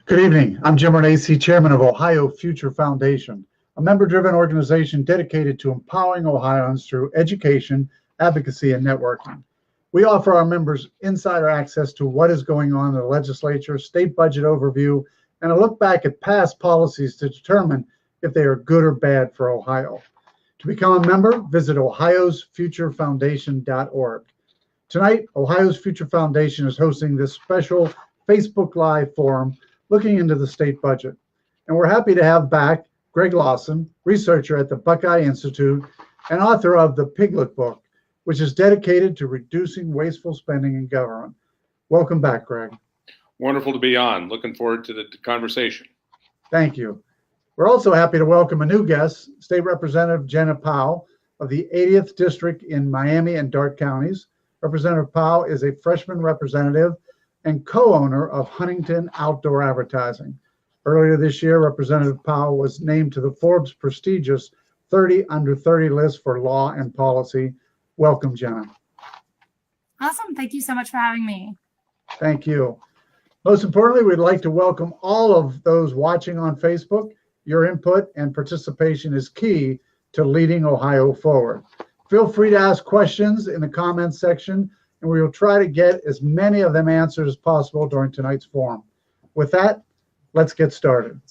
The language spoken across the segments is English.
Good evening. I'm Jim Renacci, Chairman of Ohio Future Foundation, a member-driven organization dedicated to empowering Ohioans through education, advocacy, and networking. We offer our members insider access to what is going on in the legislature, state budget overview, and a look back at past policies to determine if they are good or bad for Ohio. To become a member, visit ohiosfuturefoundation.org. Tonight, Ohio's Future Foundation is hosting this special Facebook Live forum looking into the state budget. And we're happy to have back Greg Lawson, researcher at the Buckeye Institute and author of the Piglet Book, which is dedicated to reducing wasteful spending in government. Welcome back, Greg. Wonderful to be on. Looking forward to the conversation. Thank you. We're also happy to welcome a new guest, State Representative Jena Powell of the 80th District in Miami and Dart counties. Representative Powell is a freshman representative and co-owner of Huntington Outdoor Advertising. Earlier this year, Representative Powell was named to the Forbes prestigious 30 Under 30 list for law and policy. Welcome, Jena. Awesome. Thank you so much for having me. Thank you. Most importantly, we'd like to welcome all of those watching on Facebook. Your input and participation is key to leading Ohio forward. Feel free to ask questions in the comments section, and we will try to get as many of them answered as possible during tonight's forum. With that, let's get started.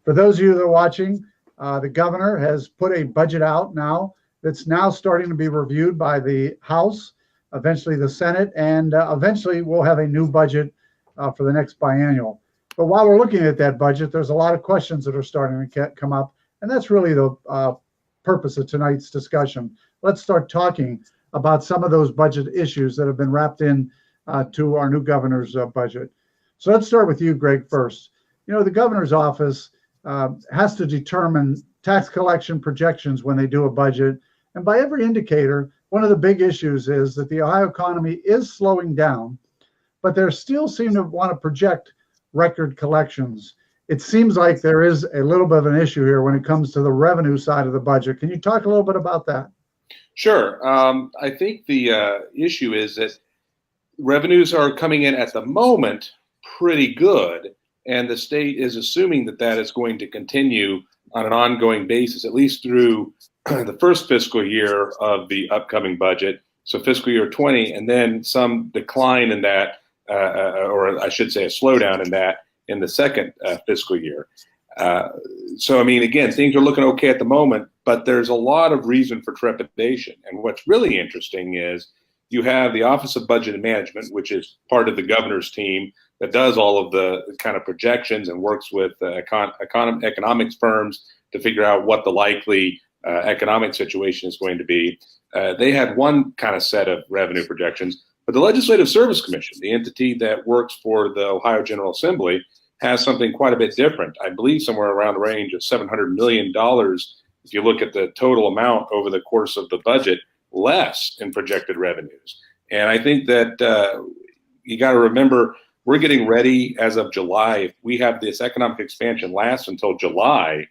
For those of you that are watching, the governor has put a budget out now that's now starting to be reviewed by the House, eventually the Senate, and eventually we'll have a new budget for the next biennial. But while we're looking at that budget, there's a lot of questions that are starting to come up, and that's really the purpose of tonight's discussion. Let's start talking about some of those budget issues that have been wrapped in to our new governor's budget. So let's start with you, Greg, first. You know, the governor's office has to determine tax collection projections when they do a budget. And by every indicator, one of the big issues is that the Ohio economy is slowing down, but they still seem to want to project record collections. It seems like there is a little bit of an issue here when it comes to the revenue side of the budget. Can you talk a little bit about that? Sure. I think the issue is that revenues are coming in at the moment pretty good, and the state is assuming that that is going to continue on an ongoing basis, at least through the first fiscal year of the upcoming budget, so fiscal year 20, and then some decline in that, or I should say a slowdown in that in the second fiscal year. So, I mean, again, things are looking okay at the moment, but there's a lot of reason for trepidation. And what's really interesting is you have the Office of Budget and Management, which is part of the governor's team that does all of the kind of projections and works with economics firms to figure out what the likely economic situation is going to be. They had one kind of set of revenue projections, but the Legislative Service Commission, the entity that works for the Ohio General Assembly, has something quite a bit different. I believe somewhere around the range of $700 million, if you look at the total amount over the course of the budget, less in projected revenues. And I think that you got to remember, we're getting ready as of July. If we have this economic expansion last until July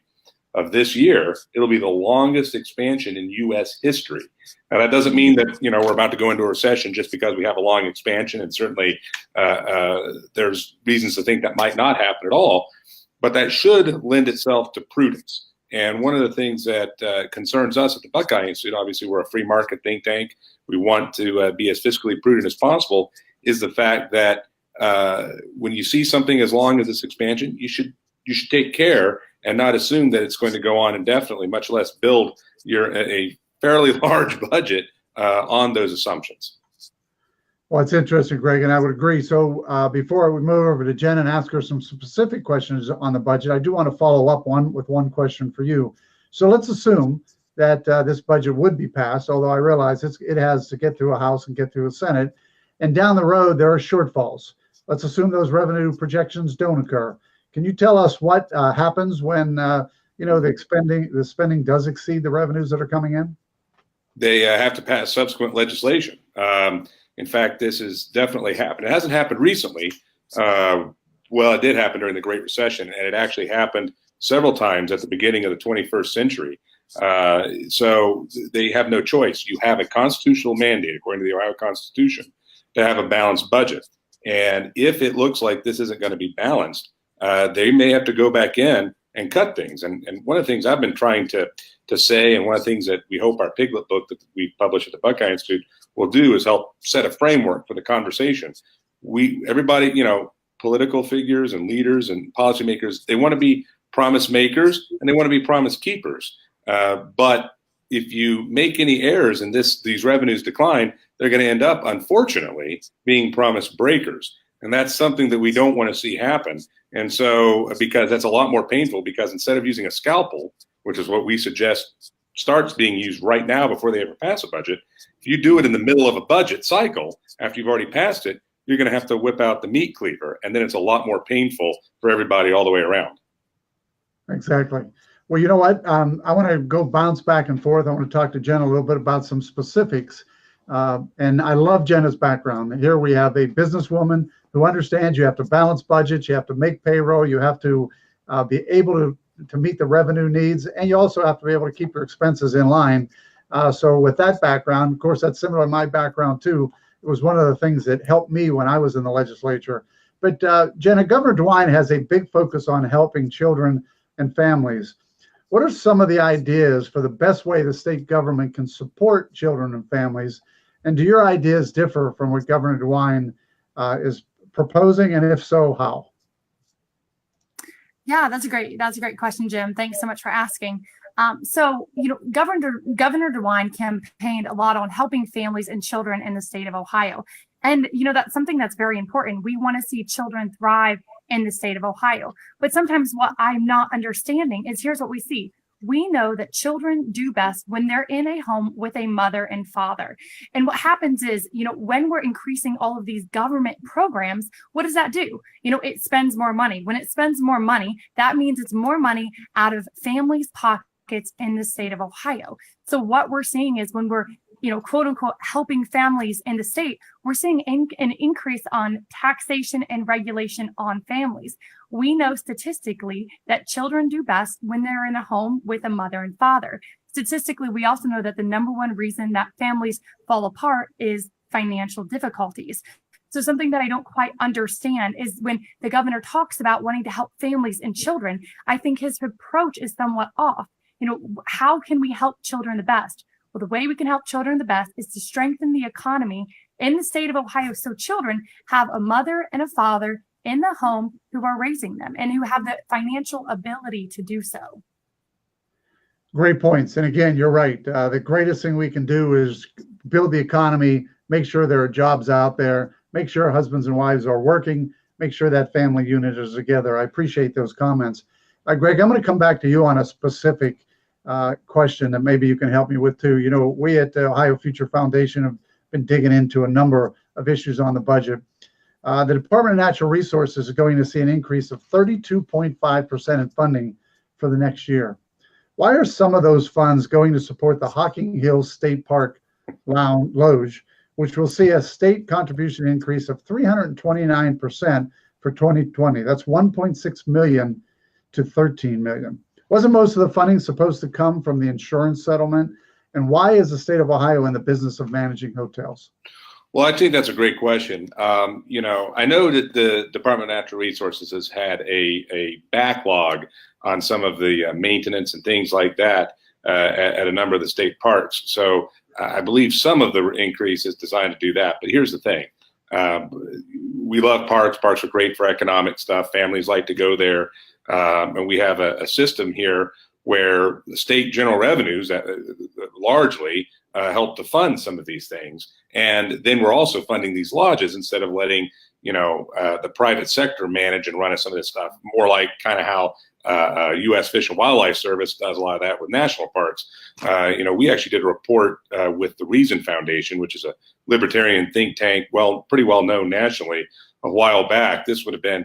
of this year, it'll be the longest expansion in U.S. history. Now, that doesn't mean that, you know, we're about to go into a recession just because we have a long expansion, and certainly there's reasons to think that might not happen at all, but that should lend itself to prudence. And one of the things that concerns us at the Buckeye Institute, obviously we're a free market think tank, we want to be as fiscally prudent as possible, is the fact that when you see something as long as this expansion, you should take care and not assume that it's going to go on indefinitely, much less build a fairly large budget on those assumptions. Well, it's interesting, Greg, and I would agree. So before we move over to Jen and ask her some specific questions on the budget, I do want to follow up with one question for you. So let's assume that this budget would be passed, although I realize it has to get through a House and get through a Senate. And down the road, there are shortfalls. Let's assume those revenue projections don't occur. Can you tell us what happens when the spending does exceed the revenues that are coming in? They have to pass subsequent legislation. In fact, this has definitely happened. It hasn't happened recently. Well, it did happen during the Great Recession, and it actually happened several times at the beginning of the 21st century. So they have no choice. You have a constitutional mandate, according to the Ohio Constitution, to have a balanced budget. And if it looks like this isn't going to be balanced, they may have to go back in and cut things. And one of the things I've been trying to say, and one of the things that we hope our Piglet book that we publish at the Buckeye Institute will do is help set a framework for the conversation. Everybody, political figures and leaders and policymakers, they want to be promise makers and they want to be promise keepers. But if you make any errors and these revenues decline, they're going to end up, unfortunately, being promise breakers. And that's something that we don't want to see happen. And so, because that's a lot more painful, because instead of using a scalpel, which is what we suggest starts being used right now before they ever pass a budget, if you do it in the middle of a budget cycle, after you've already passed it, you're going to have to whip out the meat cleaver. And then it's a lot more painful for everybody all the way around. Exactly. Well, you know what? I want to bounce back and forth. I want to talk to Jena a little bit about some specifics. And I love Jena's background. Here we have a businesswoman who understands you have to balance budgets, you have to make payroll, you have to be able to meet the revenue needs, and you also have to be able to keep your expenses in line. So with that background, of course, that's similar to my background too. It was one of the things that helped me when I was in the legislature. But Jena, Governor DeWine has a big focus on helping children and families. What are some of the ideas for the best way the state government can support children and families? And do your ideas differ from what Governor DeWine is proposing? And if so, how? Yeah, that's a great question, Jim. Thanks so much for asking. Governor DeWine campaigned a lot on helping families and children in the state of Ohio. And, that's something that's very important. We want to see children thrive in the state of Ohio. But sometimes what I'm not understanding is here's what we see. We know that children do best when they're in a home with a mother and father. And what happens is, when we're increasing all of these government programs, what does that do? It spends more money. When it spends more money, that means it's more money out of families' pockets in the state of Ohio. So what we're seeing is when we're quote unquote, helping families in the state, we're seeing an increase on taxation and regulation on families. We know statistically that children do best when they're in a home with a mother and father. Statistically, we also know that the number one reason that families fall apart is financial difficulties. So something that I don't quite understand is when the governor talks about wanting to help families and children, I think his approach is somewhat off. How can we help children the best? Well, the way we can help children the best is to strengthen the economy in the state of Ohio so children have a mother and a father in the home who are raising them and who have the financial ability to do so. Great points. And again, you're right. The greatest thing we can do is build the economy, make sure there are jobs out there, make sure husbands and wives are working, make sure that family unit is together. I appreciate those comments. Greg, I'm going to come back to you on a specific question that maybe you can help me with too. We at the Ohio Future Foundation have been digging into a number of issues on the budget. The Department of Natural Resources is going to see an increase of 32.5% in funding for the next year. Why are some of those funds going to support the Hocking Hills State Park Loge, which will see a state contribution increase of 329% for 2020? That's 1.6 million to 13 million. Wasn't most of the funding supposed to come from the insurance settlement? And why is the state of Ohio in the business of managing hotels? Well, I think that's a great question. I know that the Department of Natural Resources has had a backlog on some of the maintenance and things like that at a number of the state parks. So I believe some of the increase is designed to do that. But here's the thing. We love parks. Parks are great for economic stuff. Families like to go there. And we have a system here where the state general revenues largely help to fund some of these things. And then we're also funding these lodges instead of letting, the private sector manage and run some of this stuff, more like kind of how U.S. Fish and Wildlife Service does a lot of that with national parks. We actually did a report with the Reason Foundation, which is a libertarian think tank, pretty well known nationally, a while back. This would have been,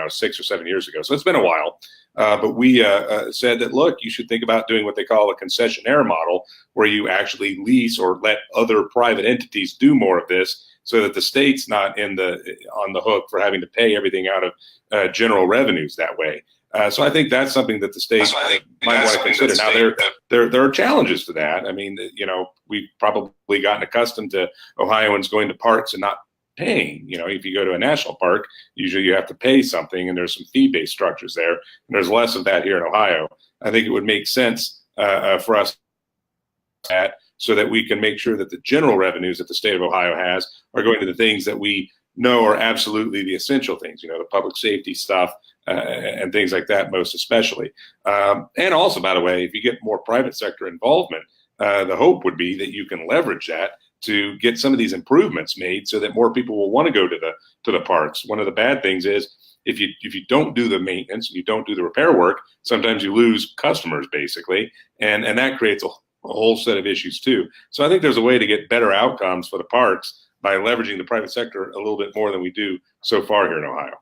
6 or 7 years ago. So it's been a while. But we said that, look, you should think about doing what they call a concessionaire model, where you actually lease or let other private entities do more of this, so that the state's not on the hook for having to pay everything out of general revenues that way. So I think that's something that the state might want to consider. Now, there are challenges to that. I mean, we've probably gotten accustomed to Ohioans going to parks and not paying. If you go to a national park, usually you have to pay something, and there's some fee-based structures there. And there's less of that here in Ohio. I think it would make sense for us so that we can make sure that the general revenues that the state of Ohio has are going to the things that we know are absolutely the essential things, the public safety stuff and things like that, most especially. And also, by the way, if you get more private sector involvement, the hope would be that you can leverage that to get some of these improvements made so that more people will want to go to the parks. One of the bad things is if you don't do the maintenance and you don't do the repair work, sometimes you lose customers basically, and that creates a whole set of issues too. So I think there's a way to get better outcomes for the parks by leveraging the private sector a little bit more than we do so far here in Ohio.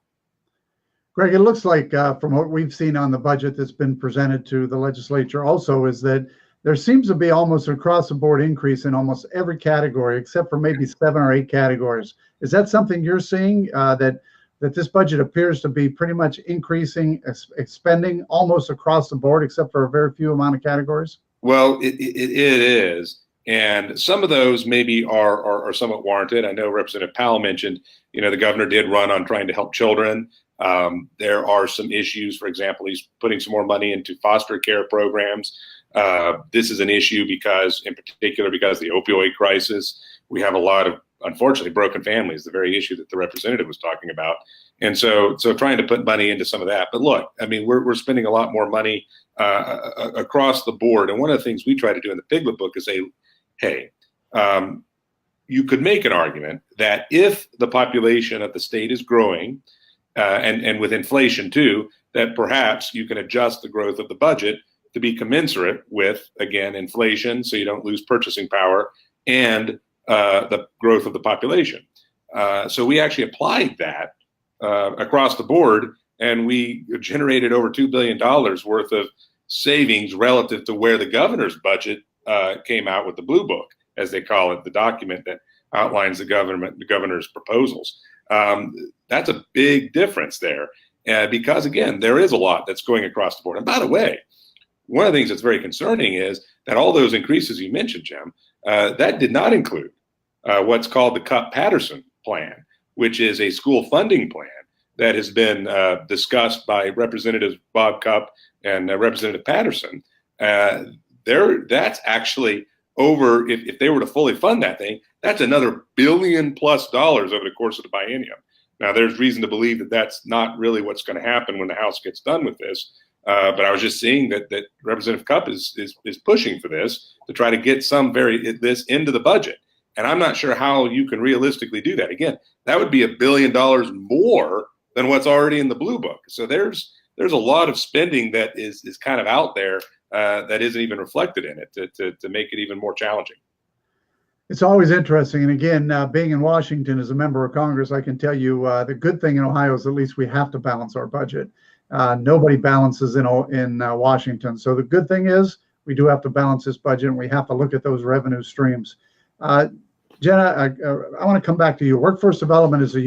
Greg, it looks like from what we've seen on the budget that's been presented to the legislature also is that there seems to be almost across the board increase in almost every category except for maybe 7 or 8 categories. Is that something you're seeing, that this budget appears to be pretty much increasing spending almost across the board except for a very few amount of categories? Well, it is. And some of those maybe are somewhat warranted. I know Representative Powell mentioned, the governor did run on trying to help children. There are some issues. For example, he's putting some more money into foster care programs. This is an issue in particular because of the opioid crisis. We have a lot of, unfortunately, broken families, the very issue that the representative was talking about. And so trying to put money into some of that. But look, I mean, we're spending a lot more money across the board. And one of the things we try to do in the Piglet book is say, hey, you could make an argument that if the population of the state is growing, and with inflation too, that perhaps you can adjust the growth of the budget to be commensurate with, again, inflation, so you don't lose purchasing power, and the growth of the population. So we actually applied that across the board, and we generated over $2 billion worth of savings relative to where the governor's budget came out with the Blue Book, as they call it, the document that outlines the governor's proposals. That's a big difference there, because again, there is a lot that's going across the board. And by the way, one of the things that's very concerning is that all those increases you mentioned, Jim, that did not include what's called the Cupp-Patterson plan, which is a school funding plan that has been discussed by Representatives Bob Cupp and Representative Patterson. That's actually over, if they were to fully fund that thing, that's another $1 billion+ over the course of the biennium. Now, there's reason to believe that that's not really what's going to happen when the House gets done with this. But I was just seeing that Representative Cupp is pushing for this to try to get this into the budget. And I'm not sure how you can realistically do that. Again, that would be $1 billion more than what's already in the Blue Book. So there's a lot of spending that is kind of out there that isn't even reflected in it to make it even more challenging. It's always interesting. And again, being in Washington as a member of Congress, I can tell you the good thing in Ohio is at least we have to balance our budget. Nobody balances in Washington. So the good thing is we do have to balance this budget, and we have to look at those revenue streams. Jena, I want to come back to you. Workforce development is a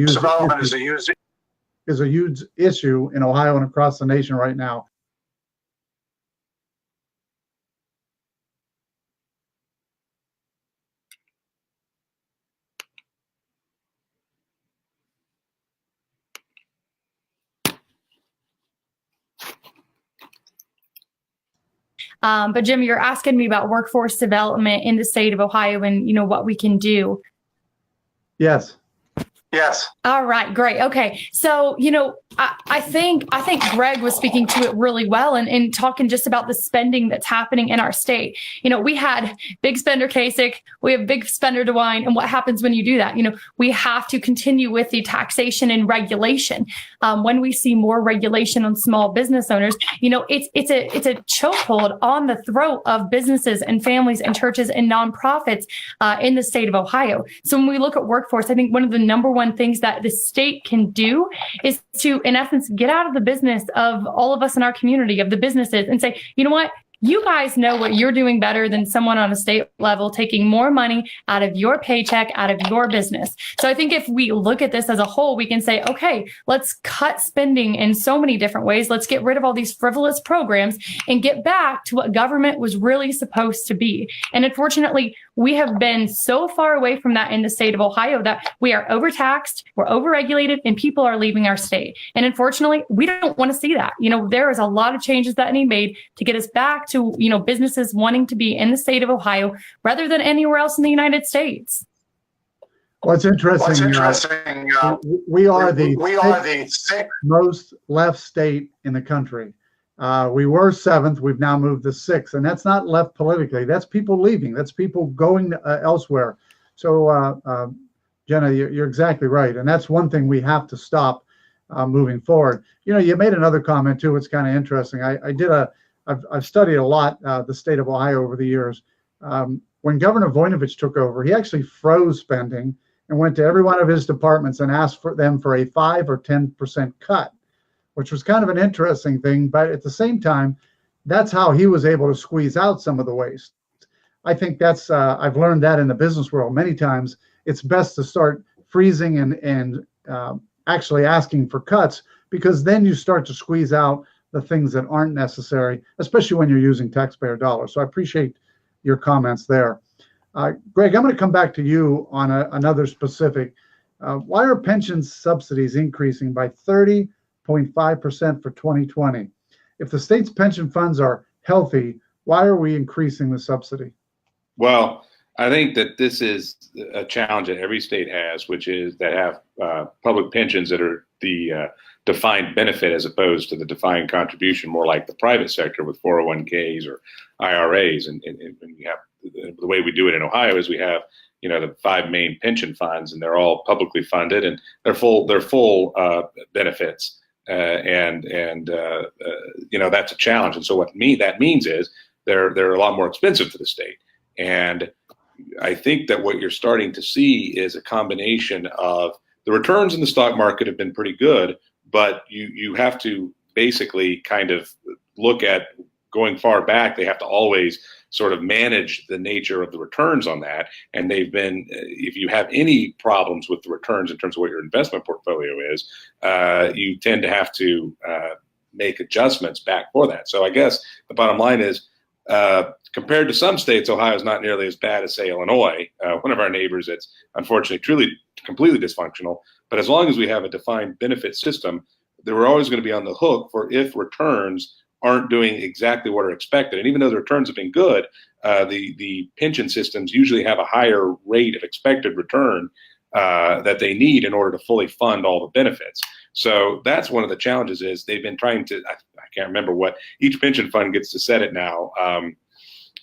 huge issue in Ohio and across the nation right now. But Jim, you're asking me about workforce development in the state of Ohio and, what we can do. Yes. Yes. All right, great. Okay. So, I think Greg was speaking to it really well and talking just about the spending that's happening in our state. We had big spender Kasich, we have big spender DeWine. And what happens when you do that? We have to continue with the taxation and regulation. When we see more regulation on small business owners, it's a chokehold on the throat of businesses and families and churches and nonprofits in the state of Ohio. So when we look at workforce, I think one of the number one things that the state can do is to, in essence, get out of the business of all of us in our community, of the businesses, and say, you know what? You guys know what you're doing better than someone on a state level taking more money out of your paycheck, out of your business. So I think if we look at this as a whole, we can say, okay, let's cut spending in so many different ways. Let's get rid of all these frivolous programs and get back to what government was really supposed to be. And unfortunately, we have been so far away from that in the state of Ohio that we are overtaxed, we're overregulated, and people are leaving our state. And unfortunately, we don't want to see that. There is a lot of changes that need made to get us back to, businesses wanting to be in the state of Ohio rather than anywhere else in the United States. Well, it's interesting. We are the sixth most left state in the country. We were seventh. We've now moved to sixth, and that's not left politically. That's people leaving. That's people going elsewhere. So, Jena, you're exactly right, and that's one thing we have to stop moving forward. You made another comment too. It's kind of interesting. I've studied a lot the state of Ohio over the years. When Governor Voinovich took over, he actually froze spending and went to every one of his departments and asked for them for a 5 or 10% cut, which was kind of an interesting thing. But at the same time, that's how he was able to squeeze out some of the waste. I think that's, I've learned that in the business world many times. It's best to start freezing and actually asking for cuts, because then you start to squeeze out the things that aren't necessary, especially when you're using taxpayer dollars. So I appreciate your comments there. Greg, I'm going to come back to you on another specific. Why are pension subsidies increasing by 30.5% for 2020? If the state's pension funds are healthy, why are we increasing the subsidy? Well, I think that this is a challenge that every state has, which is that have public pensions that are the defined benefit as opposed to the defined contribution, more like the private sector with 401ks or IRAs. And we have the way we do it in Ohio is we have the 5 main pension funds, and they're all publicly funded, and they're full benefits. That's a challenge. And so what that means is they're a lot more expensive to the state. And I think that what you're starting to see is a combination of the returns in the stock market have been pretty good, but you have to basically kind of look at going far back. They have to always sort of manage the nature of the returns on that. And they've been, if you have any problems with the returns in terms of what your investment portfolio is, you tend to have to make adjustments back for that. So I guess the bottom line is, compared to some states, Ohio is not nearly as bad as, say, Illinois, one of our neighbors that's unfortunately truly completely dysfunctional. But as long as we have a defined benefit system, we're always going to be on the hook for if returns aren't doing exactly what are expected. And even though the returns have been good, the pension systems usually have a higher rate of expected return that they need in order to fully fund all the benefits. So that's one of the challenges is they've been trying to, I can't remember what each pension fund gets to set it now,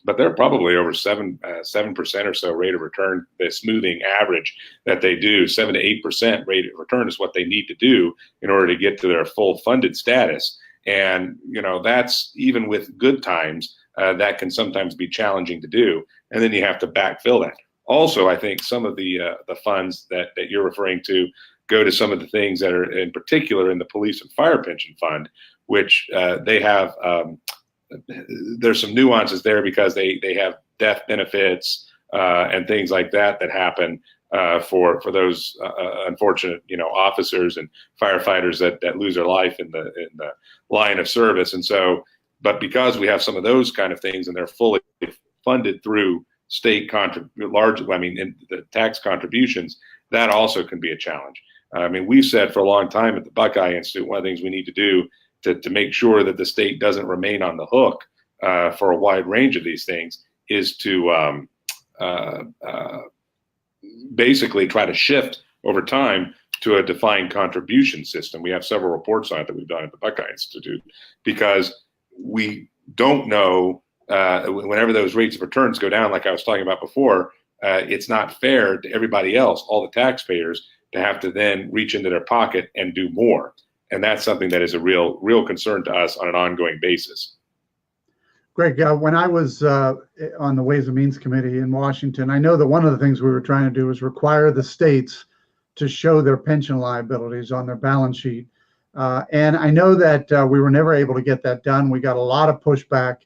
but they're probably over 7% or so rate of return, the smoothing average that they do, 7 to 8% rate of return is what they need to do in order to get to their full funded status. And, that's even with good times, that can sometimes be challenging to do. And then you have to backfill that. Also, I think some of the funds that you're referring to go to some of the things that are in particular in the police and fire pension fund, which they have, there's some nuances there because they have death benefits and things like that happen for those unfortunate, officers and firefighters that lose their life in the line of service. And so, but because we have some of those kind of things and they're fully funded through state the tax contributions, that also can be a challenge. We've said for a long time at the Buckeye Institute, one of the things we need to do to make sure that the state doesn't remain on the hook for a wide range of these things is to basically try to shift over time to a defined contribution system. We have several reports on it that we've done at the Buckeye Institute, because we don't know whenever those rates of returns go down, like I was talking about before, it's not fair to everybody else, all the taxpayers, to have to then reach into their pocket and do more. And that's something that is a real concern to us on an ongoing basis. Greg, when I was on the Ways and Means Committee in Washington, I know that one of the things we were trying to do was require the states to show their pension liabilities on their balance sheet. And I know that we were never able to get that done. We got a lot of pushback.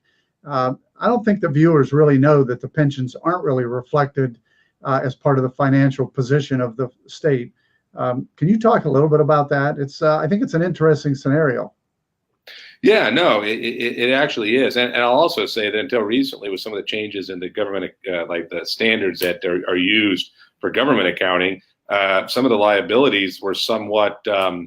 I don't think the viewers really know that the pensions aren't really reflected as part of the financial position of the state. Can you talk a little bit about that? I think it's an interesting scenario. Yeah, no, it actually is. And I'll also say that until recently, with some of the changes in the government, like the standards that are used for government accounting, some of the liabilities were somewhat, they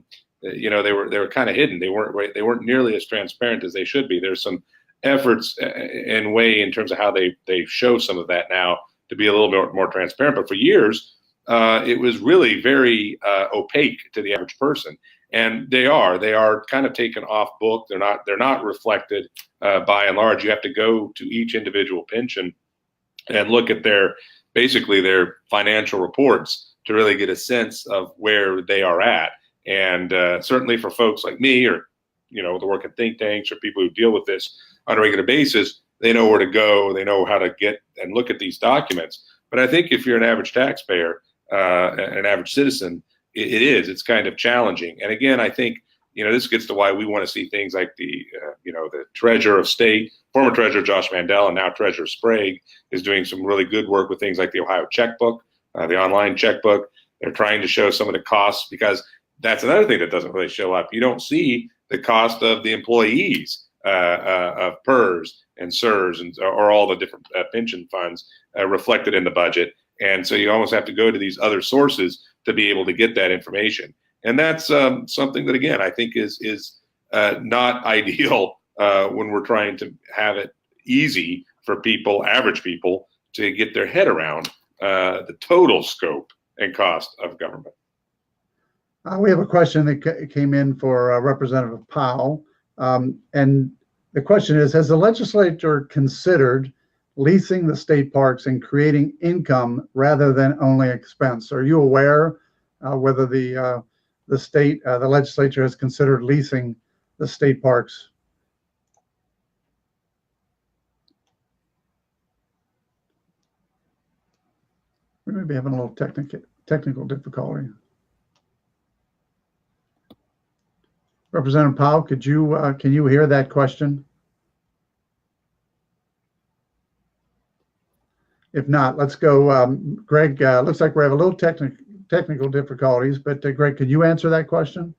were kind of hidden. They weren't nearly as transparent as they should be. There's some efforts and way in terms of how they show some of that now to be a little bit more transparent. But for years, it was really very opaque to the average person. And they are kind of taken off book. They're not reflected by and large. You have to go to each individual pension and look at basically their financial reports to really get a sense of where they are at. And certainly for folks like me, or the work in think tanks, or people who deal with this on a regular basis, they know where to go. They know how to get and look at these documents. But I think if you're an average taxpayer, an average citizen, it's kind of challenging. And again, I think, this gets to why we want to see things like the Treasurer of State, former Treasurer Josh Mandel, and now Treasurer Sprague is doing some really good work with things like the Ohio checkbook, the online checkbook. They're trying to show some of the costs, because that's another thing that doesn't really show up. You don't see the cost of the employees of PERS and SERS or all the different pension funds reflected in the budget. And so you almost have to go to these other sources to be able to get that information. And that's something that, again, I think is not ideal when we're trying to have it easy for people, average people, to get their head around the total scope and cost of government. We have a question that came in for Representative Powell. And the question is, has the legislature considered leasing the state parks and creating income rather than only expense? Are you aware whether the legislature has considered leasing the state parks? We may be having a little technical difficulty. Representative Powell, can you hear that question? If not, let's go. Greg, looks like we have a little technical difficulties, but Greg, could you answer that question?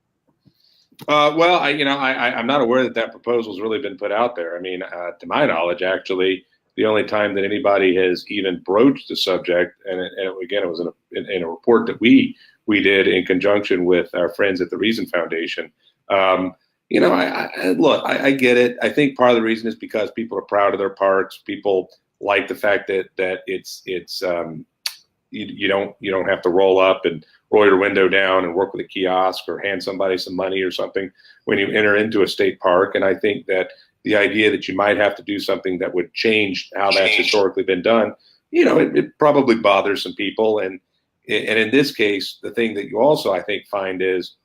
Well, I'm not aware that proposal has really been put out there. I mean, to my knowledge, actually, the only time that anybody has even broached the subject, and again, it was in a report that we did in conjunction with our friends at the Reason Foundation. I get it. I think part of the reason is because people are proud of their parks. People like the fact that it's you don't have to roll up and roll your window down and work with a kiosk or hand somebody some money or something when you enter into a state park. And I think that the idea that you might have to do something that would change how that's historically been done, it probably bothers some people. And in this case, the thing that you also, I think, find is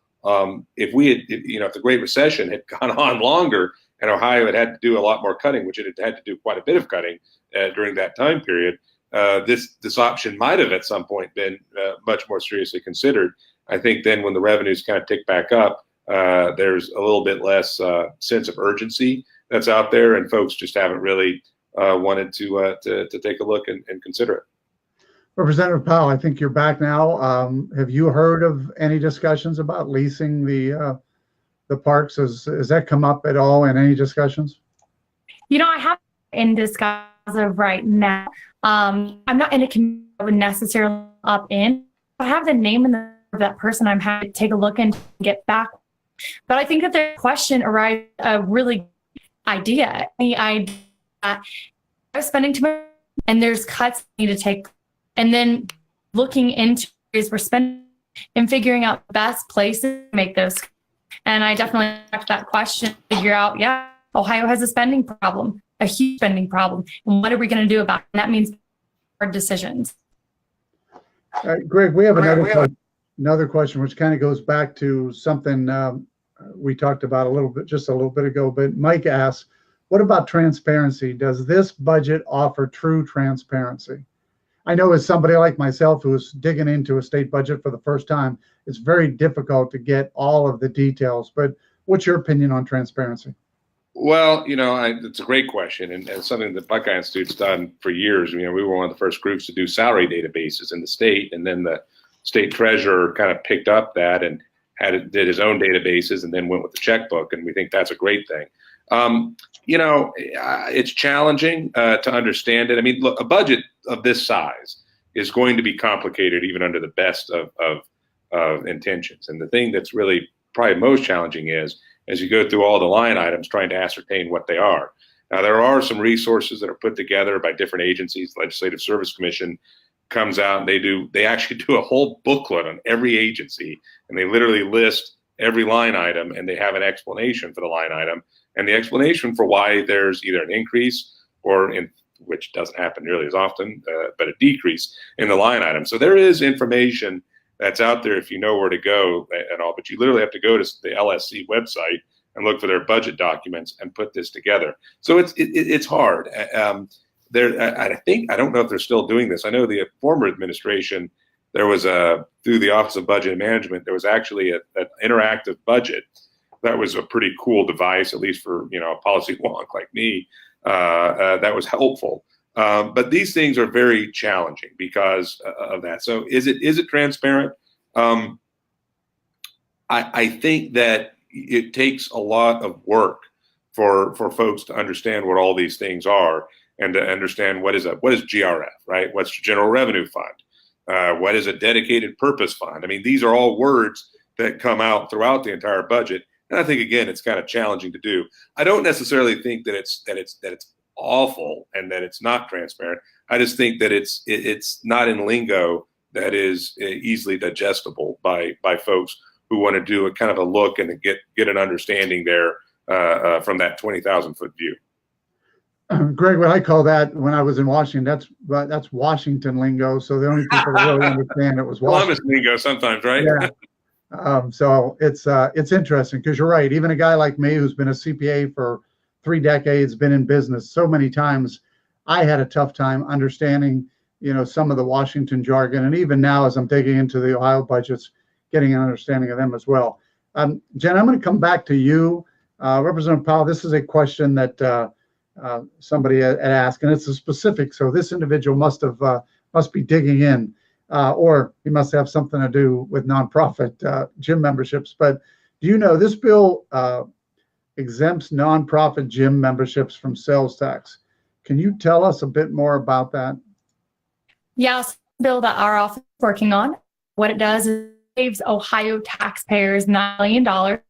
if the Great Recession had gone on longer and Ohio had to do a lot more cutting, which it had to do quite a bit of cutting during that time period, this option might have at some point been much more seriously considered. I think then when the revenues kind of tick back up, there's a little bit less sense of urgency that's out there, and folks just haven't really wanted to take a look and consider it. Representative Powell, I think you're back now. Have you heard of any discussions about leasing the parks? Has that come up at all in any discussions? I haven't in discussion as of right now. I'm not in a committee that would necessarily up in. If I have the name and of that person, I'm happy to take a look and get back. But I think that the question arrived a really idea. The idea that I was spending too much and there's cuts I need to take. And then looking into areas we're spending and figuring out the best places to make those. And I definitely asked that question, figure out, Ohio has a spending problem, a huge spending problem. And what are we going to do about it? And that means hard decisions. Greg, we have another question, which kind of goes back to something we talked about just a little bit ago. But Mike asks, what about transparency? Does this budget offer true transparency? I know as somebody like myself who's digging into a state budget for the first time, it's very difficult to get all of the details. But what's your opinion on transparency? Well, it's a great question, and something that Buckeye Institute's done for years. We were one of the first groups to do salary databases in the state, and then the state treasurer kind of picked up that and did his own databases and then went with the checkbook, and we think that's a great thing. It's challenging to understand it. I mean, look, a budget of this size is going to be complicated even under the best of intentions. And the thing that's really probably most challenging is as you go through all the line items, trying to ascertain what they are. Now, there are some resources that are put together by different agencies. Legislative Service Commission comes out and they actually do a whole booklet on every agency, and they literally list every line item, and they have an explanation for the line item and the explanation for why there's either an increase or, which doesn't happen nearly as often, but a decrease in the line item. So there is information that's out there if you know where to go and all, but you literally have to go to the LSC website and look for their budget documents and put this together. So it's hard. I don't know if they're still doing this. I know the former administration, there was through the Office of Budget and Management, there was actually an interactive budget. That was a pretty cool device, at least for a policy wonk like me. That was helpful. But these things are very challenging because of that. So is it transparent? I think that it takes a lot of work for folks to understand what all these things are and to understand what is GRF, right? What's the General Revenue Fund? What is a dedicated purpose fund? I mean, these are all words that come out throughout the entire budget. And I think, again, it's kind of challenging to do. I don't necessarily think that it's awful and that it's not transparent. I just think that it's not in lingo that is easily digestible by folks who want to do a kind of a look and get an understanding there from that 20,000-foot view. Greg, what I call that when I was in Washington, that's Washington lingo. So the only people that really understand it was Washington. Columbus lingo sometimes, right? Yeah. So it's interesting because you're right. Even a guy like me who's been a CPA for 3 decades, been in business so many times, I had a tough time understanding, some of the Washington jargon. And even now, as I'm digging into the Ohio budgets, getting an understanding of them as well. Jen, I'm going to come back to you. Representative Powell, this is a question that somebody had asked, and it's a specific. So this individual must be digging in, or he must have something to do with nonprofit gym memberships. But do you know this bill exempts nonprofit gym memberships from sales tax? Can you tell us a bit more about that? Yes, bill that our office is working on. What it does is it saves Ohio taxpayers $9 million.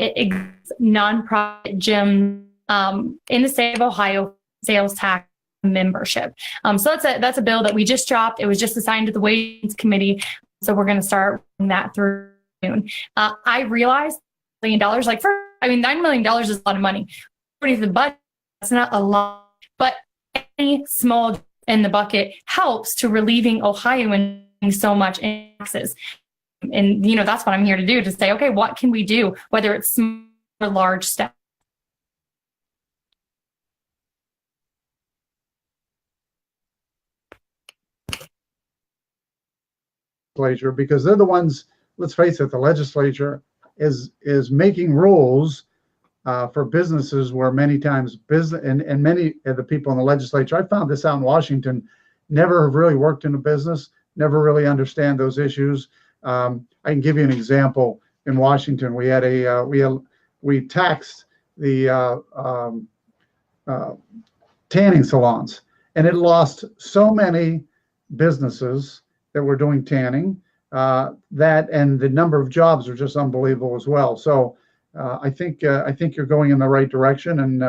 It exempts nonprofit gym in the state of Ohio sales tax membership. So that's a bill that we just dropped. It was just assigned to the Ways Committee. So we're going to start that through soon. I realize $1 million, $9 million is a lot of money. According to the budget, that's not a lot, but any small in the bucket helps to relieving Ohioans so much in taxes. And, that's what I'm here to do, to say, okay, what can we do, whether it's small or large steps. Because they're the ones, let's face it, the legislature is making rules for businesses where many times business and many of the people in the legislature, I found this out in Washington, never have really worked in a business, never really understand those issues. I can give you an example. In Washington, we had we taxed the tanning salons, and it lost so many businesses that were doing tanning that, and the number of jobs are just unbelievable as well. So I think you're going in the right direction, and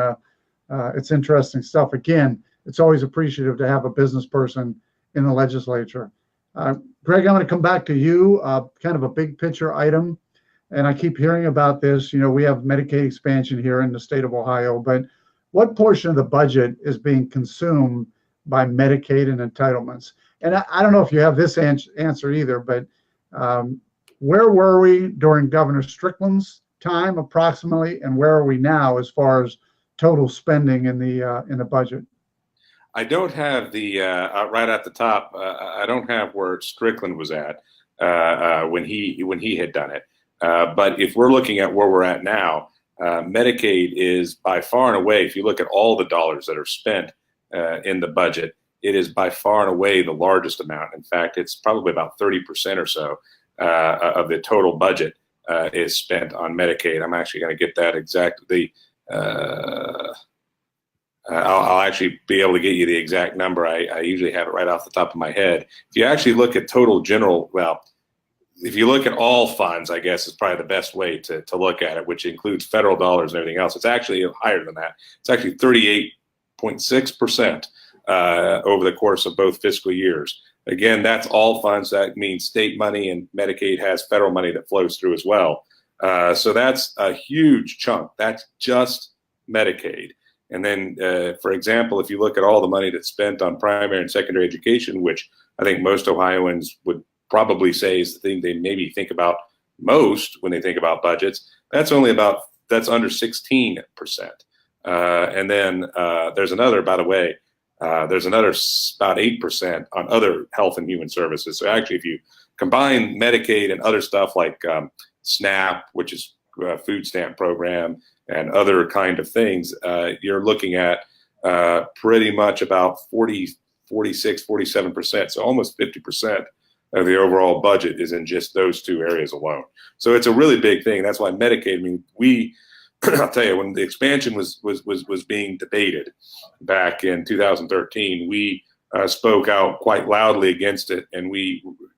it's interesting stuff. Again, it's always appreciative to have a business person in the legislature. Greg, I'm going to come back to you, kind of a big picture item. And I keep hearing about this. We have Medicaid expansion here in the state of Ohio, but what portion of the budget is being consumed by Medicaid and entitlements? And I don't know if you have this answer either, but where were we during Governor Strickland's time approximately, and where are we now as far as total spending in the budget? I don't have the right at the top. I don't have where Strickland was at when he had done it. But if we're looking at where we're at now, Medicaid is by far and away. If you look at all the dollars that are spent in the budget, it is by far and away the largest amount. In fact, it's probably about 30% or so of the total budget is spent on Medicaid. I'm actually going to get that exactly. I'll actually be able to get you the exact number. I usually have it right off the top of my head. If you actually look at total general, well, if you look at all funds, I guess is probably the best way to look at it, which includes federal dollars and everything else. It's actually higher than that. It's actually 38.6% over the course of both fiscal years. Again, that's all funds. That means state money, and Medicaid has federal money that flows through as well. So that's a huge chunk. That's just Medicaid. And then, for example, if you look at all the money that's spent on primary and secondary education, which I think most Ohioans would probably say is the thing they maybe think about most when they think about budgets, that's under 16%. And then there's another, by the way, there's another about 8% on other health and human services. So actually, if you combine Medicaid and other stuff like SNAP, which is a food stamp program, and other kind of things, you're looking at pretty much about 47%, so almost 50% of the overall budget is in just those two areas alone. So it's a really big thing. That's why Medicaid, I mean, I'll tell you, when the expansion was being debated back in 2013, we spoke out quite loudly against it, and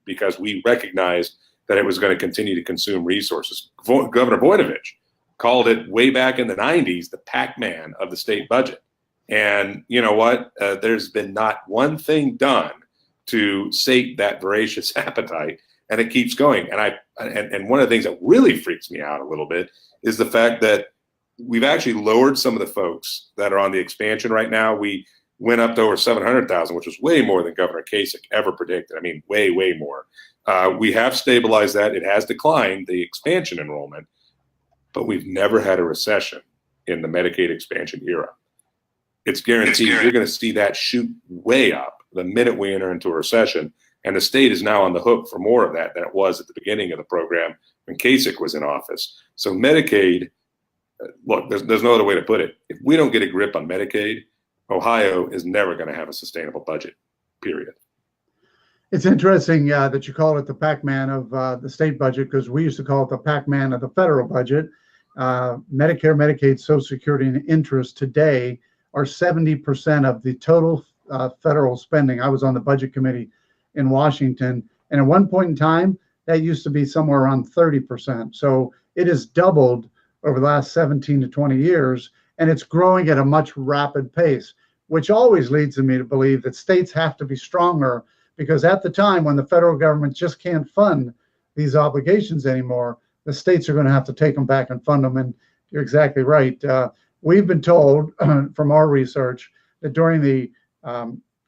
because we recognized that it was going to continue to consume resources. Governor Voinovich called it way back in the 90s the Pac-Man of the state budget. And you know what? There's been not one thing done to sate that voracious appetite, and it keeps going. And one of the things that really freaks me out a little bit is the fact that we've actually lowered some of the folks that are on the expansion right now. We went up to over 700,000, which was way more than Governor Kasich ever predicted. I mean, way, way more. We have stabilized that. It has declined, the expansion enrollment, but we've never had a recession in the Medicaid expansion era. It's guaranteed you're going to see that shoot way up the minute we enter into a recession, and the state is now on the hook for more of that than it was at the beginning of the program when Kasich was in office. So Medicaid, look, there's no other way to put it. If we don't get a grip on Medicaid, Ohio is never going to have a sustainable budget, period. It's interesting that you call it the Pac-Man of the state budget, because we used to call it the Pac-Man of the federal budget. Medicare, Medicaid, Social Security, and interest today are 70% of the total federal spending. I was on the budget committee in Washington, and at one point in time, that used to be somewhere around 30%. So it has doubled over the last 17 to 20 years, and it's growing at a much rapid pace, which always leads me to believe that states have to be stronger, because at the time when the federal government just can't fund these obligations anymore, the states are going to have to take them back and fund them. And you're exactly right. We've been told from our research that during the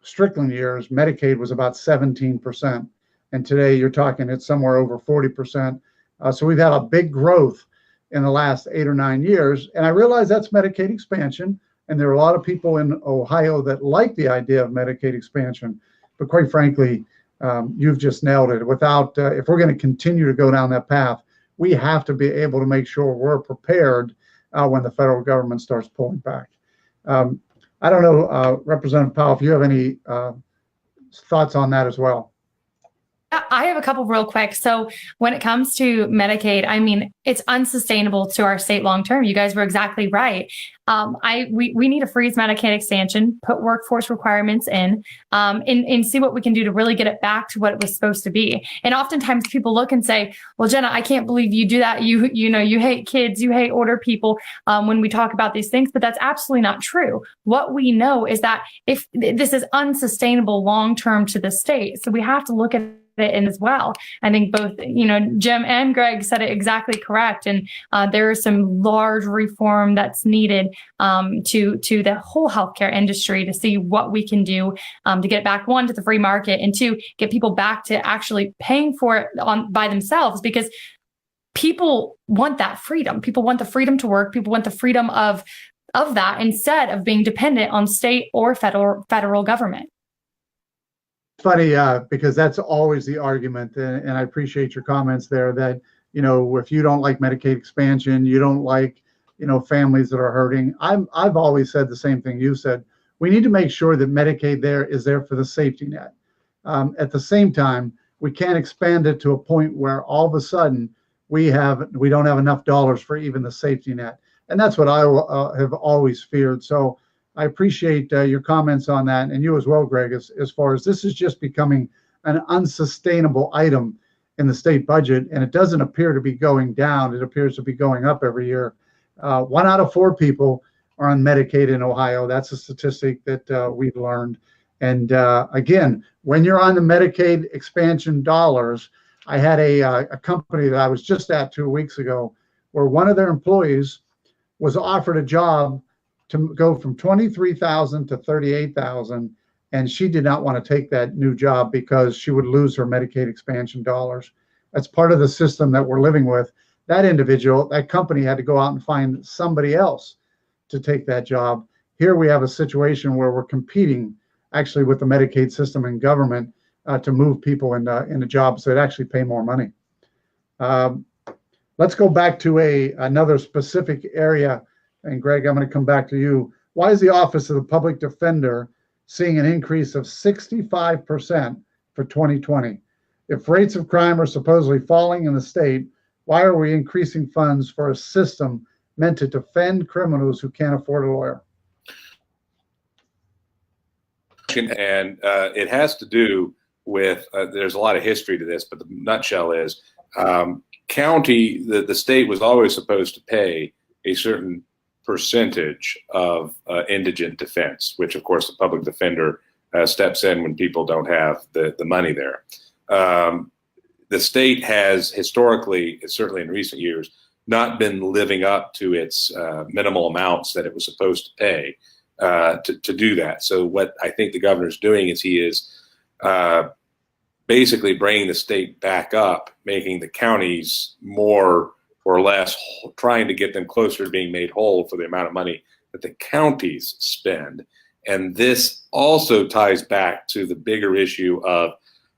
Strickland years, Medicaid was about 17%. And today you're talking it's somewhere over 40%. So we've had a big growth in the last 8 or 9 years. And I realize that's Medicaid expansion. And there are a lot of people in Ohio that like the idea of Medicaid expansion. But quite frankly, you've just nailed it. Without, if we're going to continue to go down that path, we have to be able to make sure we're prepared when the federal government starts pulling back. I don't know, Representative Powell, if you have any thoughts on that as well. I have a couple real quick. So when it comes to Medicaid, I mean, it's unsustainable to our state long term. You guys were exactly right. We need to freeze Medicaid expansion, put workforce requirements in, and see what we can do to really get it back to what it was supposed to be. And oftentimes people look and say, well, Jena, I can't believe you do that. You know, you hate kids, you hate older people when we talk about these things, but that's absolutely not true. What we know is that if this is unsustainable long term to the state, so we have to look at it in as well. I think both, you know, Jim and Greg said it exactly correct. And there is some large reform that's needed to the whole healthcare industry to see what we can do to get back, one, to the free market, and two, get people back to actually paying for it by themselves, because people want that freedom. People want the freedom to work. People want the freedom of that instead of being dependent on state or federal government. Funny, because that's always the argument, and I appreciate your comments there that, you know, if you don't like Medicaid expansion, you don't like, you know, families that are hurting. I've always said the same thing you said. We need to make sure that Medicaid is there for the safety net. At the same time, we can't expand it to a point where all of a sudden we don't have enough dollars for even the safety net. And that's what I have always feared. So I appreciate your comments on that, and you as well, Greg, as far as this is just becoming an unsustainable item in the state budget, and it doesn't appear to be going down. It appears to be going up every year. 1 out of 4 people are on Medicaid in Ohio. That's a statistic that we've learned. And again, when you're on the Medicaid expansion dollars, I had a company that I was just at 2 weeks ago where one of their employees was offered a job to go from 23,000 to 38,000, and she did not want to take that new job because she would lose her Medicaid expansion dollars. That's part of the system that we're living with. That individual, that company had to go out and find somebody else to take that job. Here we have a situation where we're competing actually with the Medicaid system and government to move people into jobs that actually pay more money. Let's go back to another specific area. And Greg, I'm going to come back to you. Why is the Office of the Public Defender seeing an increase of 65% for 2020? If rates of crime are supposedly falling in the state, why are we increasing funds for a system meant to defend criminals who can't afford a lawyer? And it has to do with, there's a lot of history to this, but the nutshell is the state was always supposed to pay a certain percentage of indigent defense, which of course the public defender steps in when people don't have the money there. The state has historically, certainly in recent years, not been living up to its minimal amounts that it was supposed to pay to do that. So what I think the governor's doing is he is basically bringing the state back up, making the counties more or less, trying to get them closer to being made whole for the amount of money that the counties spend. And this also ties back to the bigger issue of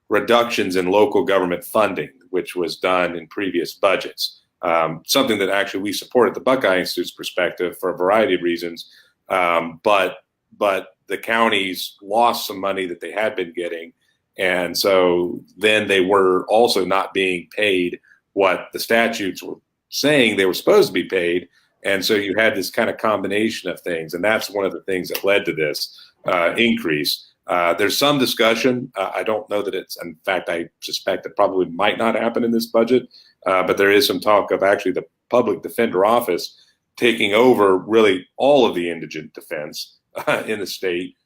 reductions in local government funding, which was done in previous budgets. Something that actually we support at the Buckeye Institute's perspective for a variety of reasons. But the counties lost some money that they had been getting. And so then they were also not being paid what the statutes were saying they were supposed to be paid. And so you had this kind of combination of things. And that's one of the things that led to this increase. There's some discussion. I don't know that it's, in fact, I suspect it probably might not happen in this budget. But there is some talk of actually the public defender office taking over really all of the indigent defense in the state.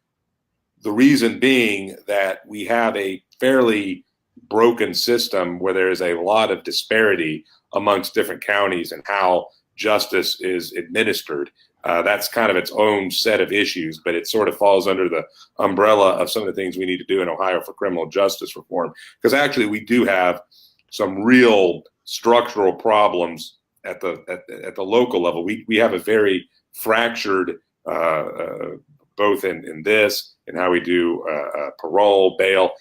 The reason being that we have a fairly broken system where there is a lot of disparity amongst different counties and how justice is administered. That's kind of its own set of issues, but it sort of falls under the umbrella of some of the things we need to do in Ohio for criminal justice reform. Because actually we do have some real structural problems at the local level. We have a very fractured, both in this and how we do parole, bail.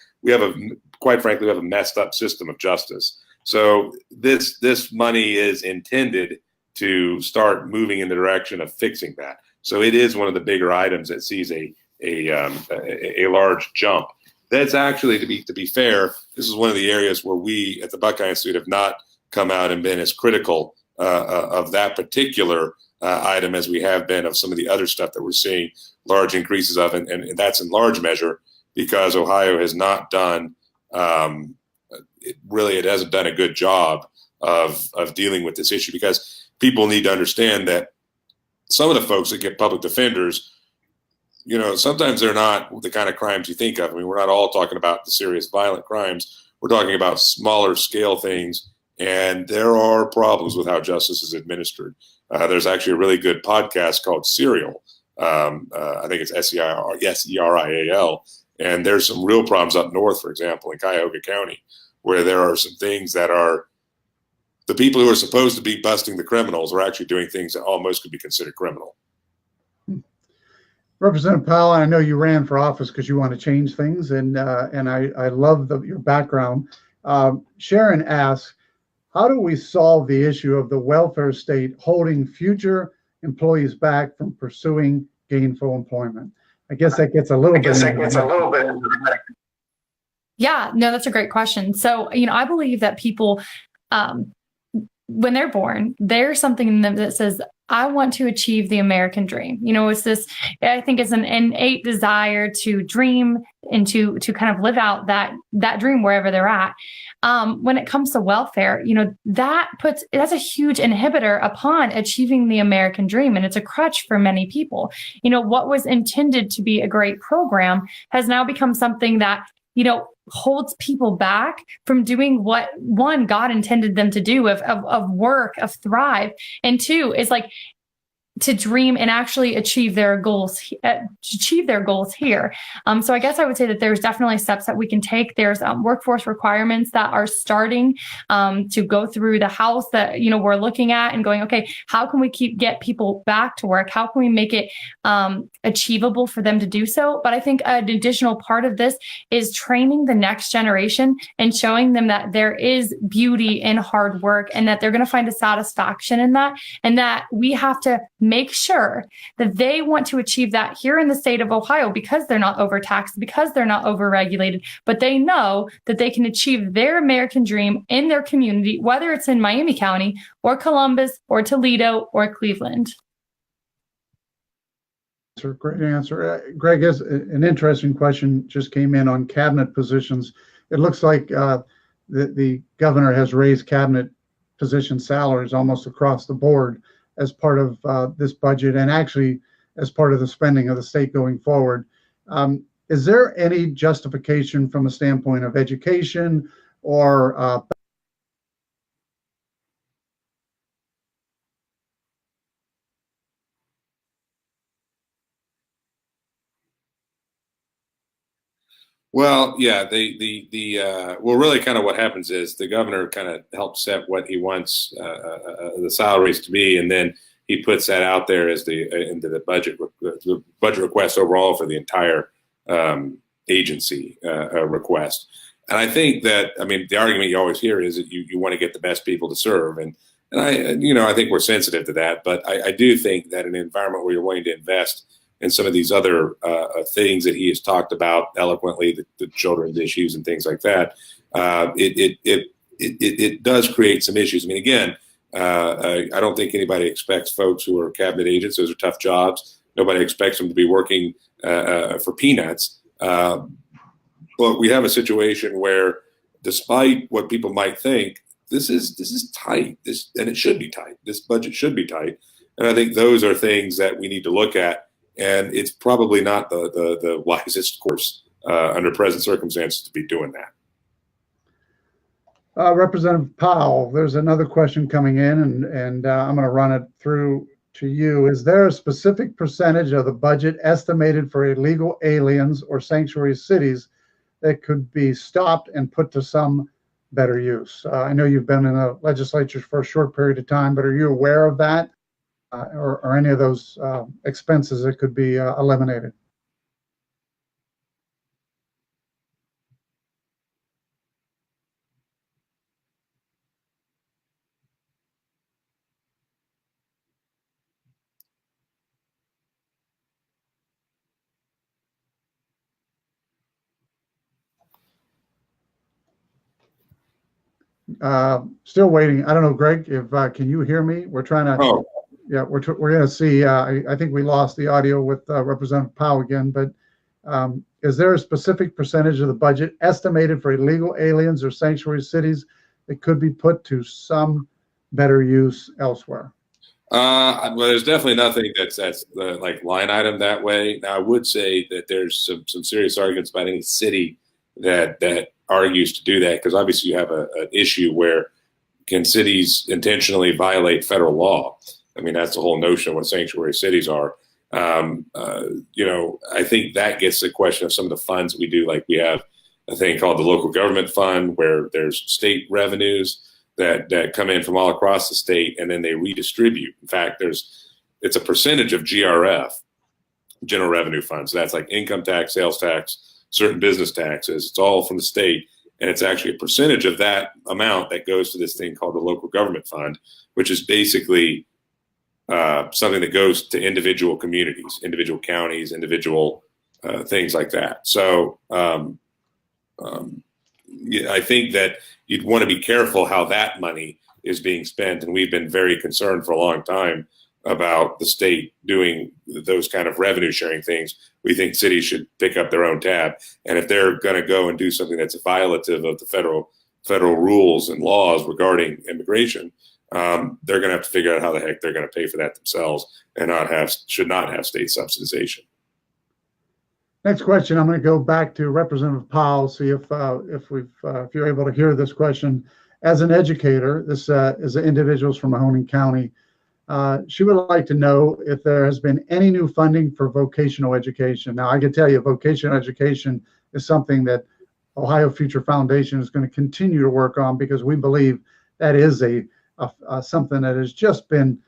Quite frankly, we have a messed up system of justice. So this money is intended to start moving in the direction of fixing that. So it is one of the bigger items that sees a large jump. That's actually, to be fair, this is one of the areas where we at the Buckeye Institute have not come out and been as critical of that particular item as we have been of some of the other stuff that we're seeing large increases of, and that's in large measure because Ohio has not done, it hasn't done a good job of dealing with this issue, because people need to understand that some of the folks that get public defenders, sometimes they're not the kind of crimes you think of. I mean, we're not all talking about the serious violent crimes. We're talking about smaller scale things, and there are problems with how justice is administered. There's actually a really good podcast called Serial. I think it's SERIAL. And there's some real problems up north, for example, in Cuyahoga County, where there are some things that are, the people who are supposed to be busting the criminals are actually doing things that almost could be considered criminal. Representative Powell, I know you ran for office because you want to change things, and I love your background. Sharon asks, how do we solve the issue of the welfare state holding future employees back from pursuing gainful employment? I guess that gets a little bit. Yeah, no, that's a great question. So, I believe that people, when they're born, there's something in them that says, I want to achieve the American dream. It's this, I think it's an innate desire to dream and to kind of live out that dream wherever they're at. When it comes to welfare, that's a huge inhibitor upon achieving the American dream. And it's a crutch for many people. What was intended to be a great program has now become something that, holds people back from doing what, one, God intended them to do, of work, of thrive. And two is like to dream and actually achieve their goals here. So I guess I would say that there's definitely steps that we can take. There's workforce requirements that are starting to go through the House that, we're looking at and going, okay, how can we get people back to work? How can we make it achievable for them to do so? But I think an additional part of this is training the next generation and showing them that there is beauty in hard work and that they're going to find a satisfaction in that, and that we have to make sure that they want to achieve that here in the state of Ohio, because they're not overtaxed, because they're not overregulated, but they know that they can achieve their American dream in their community, whether it's in Miami County or Columbus or Toledo or Cleveland. Great answer. Greg, has an interesting question just came in on cabinet positions. It looks like the governor has raised cabinet position salaries almost across the board as part of this budget, and actually as part of the spending of the state going forward. Is there any justification from a standpoint of education or Well, yeah, well, really kind of what happens is the governor kind of helps set what he wants the salaries to be, and then he puts that out there as into the budget request overall for the entire agency request. And I think that, the argument you always hear is that you want to get the best people to serve, and I think we're sensitive to that, but I do think that in an environment where you're willing to invest and some of these other things that he has talked about eloquently, the children's issues and things like that, it does create some issues. Again, I don't think anybody expects folks who are cabinet agents; those are tough jobs. Nobody expects them to be working for peanuts. But we have a situation where, despite what people might think, this is tight. And it should be tight. This budget should be tight. And I think those are things that we need to look at. And it's probably not the wisest course under present circumstances to be doing that. Representative Powell, there's another question coming in, and I'm going to run it through to you. Is there a specific percentage of the budget estimated for illegal aliens or sanctuary cities that could be stopped and put to some better use? I know you've been in the legislature for a short period of time, but are you aware of that? Or any of those expenses that could be eliminated? Still waiting. I don't know, Greg, if can you hear me? We're trying to. Oh. Yeah, we're going to see. I think we lost the audio with Representative Powell again, but is there a specific percentage of the budget estimated for illegal aliens or sanctuary cities that could be put to some better use elsewhere? Well, there's definitely nothing that's like line item that way. Now, I would say that there's some serious arguments about any city that argues to do that, because obviously you have an issue where can cities intentionally violate federal law? That's the whole notion of what sanctuary cities are. I think that gets the question of some of the funds that we do. Like we have a thing called the local government fund, where there's state revenues that come in from all across the state, and then they redistribute. In fact, it's a percentage of GRF, general revenue funds. So that's like income tax, sales tax, certain business taxes. It's all from the state. And it's actually a percentage of that amount that goes to this thing called the local government fund, which is basically something that goes to individual communities, individual counties, individual things like that. So I think that you'd want to be careful how that money is being spent. And we've been very concerned for a long time about the state doing those kind of revenue sharing things. We think cities should pick up their own tab. And if they're going to go and do something that's violative of the federal rules and laws regarding immigration, they're going to have to figure out how the heck they're going to pay for that themselves and should not have state subsidization. Next question, I'm going to go back to Representative Powell, see if you're able to hear this question. As an educator, this is individuals from Mahoning County. She would like to know if there has been any new funding for vocational education. Now, I can tell you vocational education is something that Ohio Future Foundation is going to continue to work on, because we believe that is something that has just been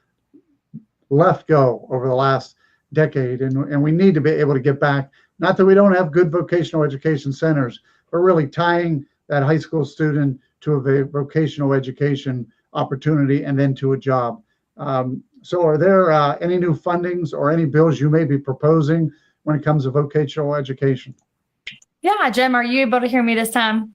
left go over the last decade. And we need to be able to get back, not that we don't have good vocational education centers, but really tying that high school student to a vocational education opportunity and then to a job. So are there any new fundings or any bills you may be proposing when it comes to vocational education? Yeah, Jim, are you able to hear me this time?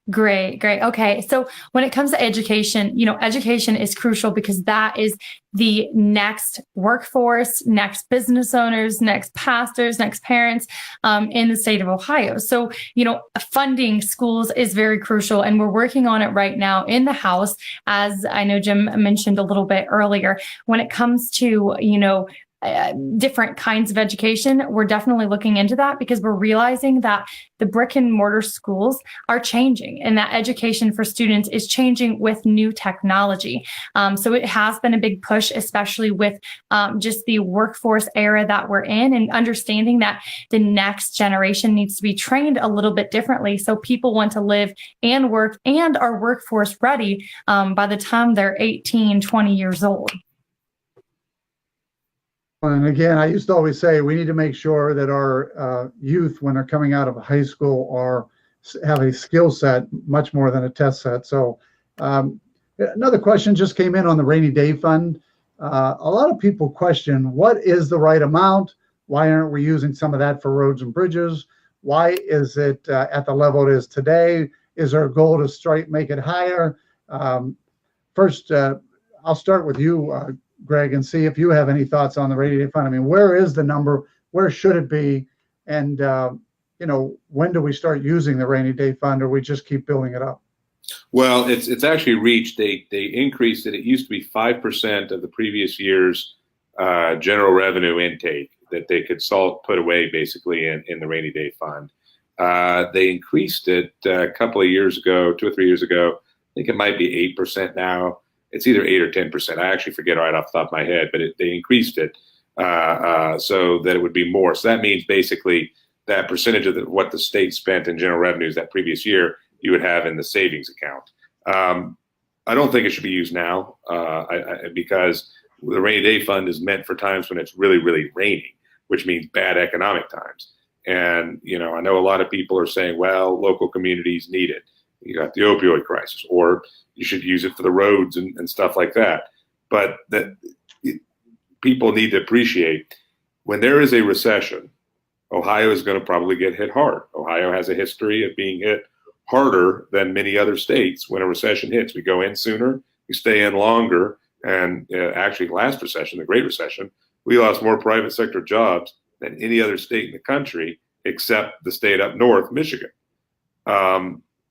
Great. Okay. So when it comes to education, education is crucial, because that is the next workforce, next business owners, next pastors, next parents in the state of Ohio. So, funding schools is very crucial, and we're working on it right now in the House, as I know Jim mentioned a little bit earlier. When it comes to, different kinds of education, we're definitely looking into that, because we're realizing that the brick and mortar schools are changing, and that education for students is changing with new technology. So it has been a big push, especially with just the workforce era that we're in, and understanding that the next generation needs to be trained a little bit differently, so people want to live and work and are workforce ready by the time they're 18, 20 years old. And again, I used to always say we need to make sure that our youth, when they're coming out of high school, have a skill set much more than a test set. So another question just came in on the rainy day fund. A lot of people question, what is the right amount? Why aren't we using some of that for roads and bridges? Why is it at the level it is today? Is there a goal to make it higher? First, I'll start with you, Greg, and see if you have any thoughts on the rainy day fund. I mean, where is the number? Where should it be? And, when do we start using the rainy day fund, or we just keep building it up? Well, it's actually reached, they increased it. It used to be 5% of the previous year's general revenue intake that they could put away basically in the rainy day fund. They increased it a couple of years ago, 2 or 3 years ago. I think it might be 8% now. It's either 8 or 10%. I actually forget right off the top of my head, but they increased it so that it would be more. So that means basically that percentage of what the state spent in general revenues that previous year, you would have in the savings account. I don't think it should be used now because the rainy day fund is meant for times when it's really, really raining, which means bad economic times. And, I know a lot of people are saying, well, local communities need it. You got the opioid crisis, or you should use it for the roads and stuff like that. But people need to appreciate when there is a recession, Ohio is going to probably get hit hard. Ohio has a history of being hit harder than many other states when a recession hits. We go in sooner, we stay in longer. And actually, last recession, the Great Recession, we lost more private sector jobs than any other state in the country except the state up north, Michigan.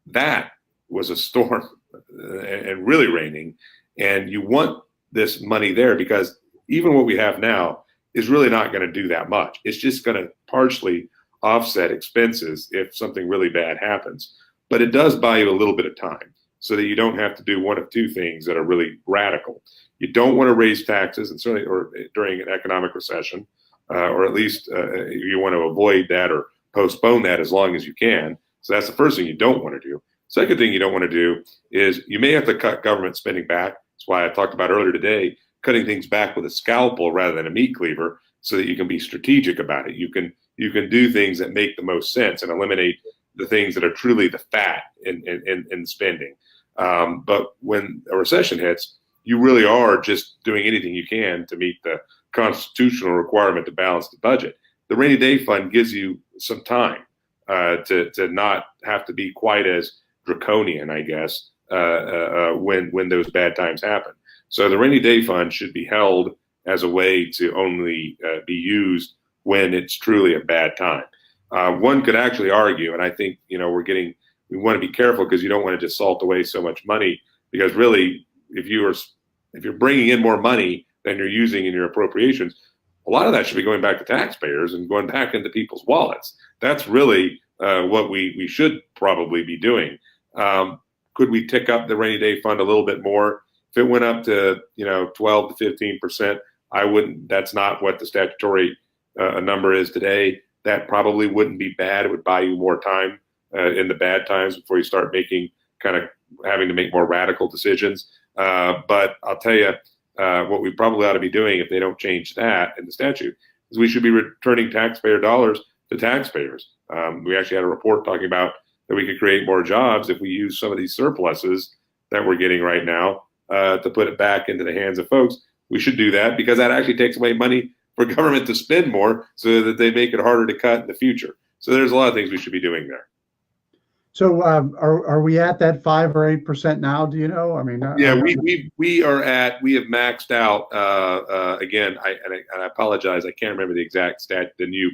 That was a storm and really raining. And you want this money there because even what we have now is really not going to do that much. It's just going to partially offset expenses if something really bad happens. But it does buy you a little bit of time so that you don't have to do one of two things that are really radical. You don't want to raise taxes, and certainly or during an economic recession, or at least you want to avoid that or postpone that as long as you can. So that's the first thing you don't want to do. Second thing you don't want to do is you may have to cut government spending back. That's why I talked about earlier today, cutting things back with a scalpel rather than a meat cleaver so that you can be strategic about it. You can do things that make the most sense and eliminate the things that are truly the fat in spending. But when a recession hits, you really are just doing anything you can to meet the constitutional requirement to balance the budget. The rainy day fund gives you some time to not have to be quite as draconian, I guess, when those bad times happen. So the rainy day fund should be held as a way to only be used when it's truly a bad time. One could actually argue, and I think we want to be careful because you don't want to just salt away so much money, because really, if you're bringing in more money than you're using in your appropriations, a lot of that should be going back to taxpayers and going back into people's wallets. That's really what we should probably be doing. Could we tick up the rainy day fund a little bit more? If it went up to 12 to 15%, I wouldn't. That's not what the statutory number is today. That probably wouldn't be bad. It would buy you more time in the bad times before you start having to make more radical decisions. But I'll tell you, what we probably ought to be doing if they don't change that in the statute is we should be returning taxpayer dollars to taxpayers. We actually had a report talking about that we could create more jobs if we use some of these surpluses that we're getting right now to put it back into the hands of folks. We should do that because that actually takes away money for government to spend more so that they make it harder to cut in the future. So there's a lot of things we should be doing there. So are we at that 5 or 8% now? Do you know? I mean, yeah, we have maxed out again. I apologize, I can't remember the exact the new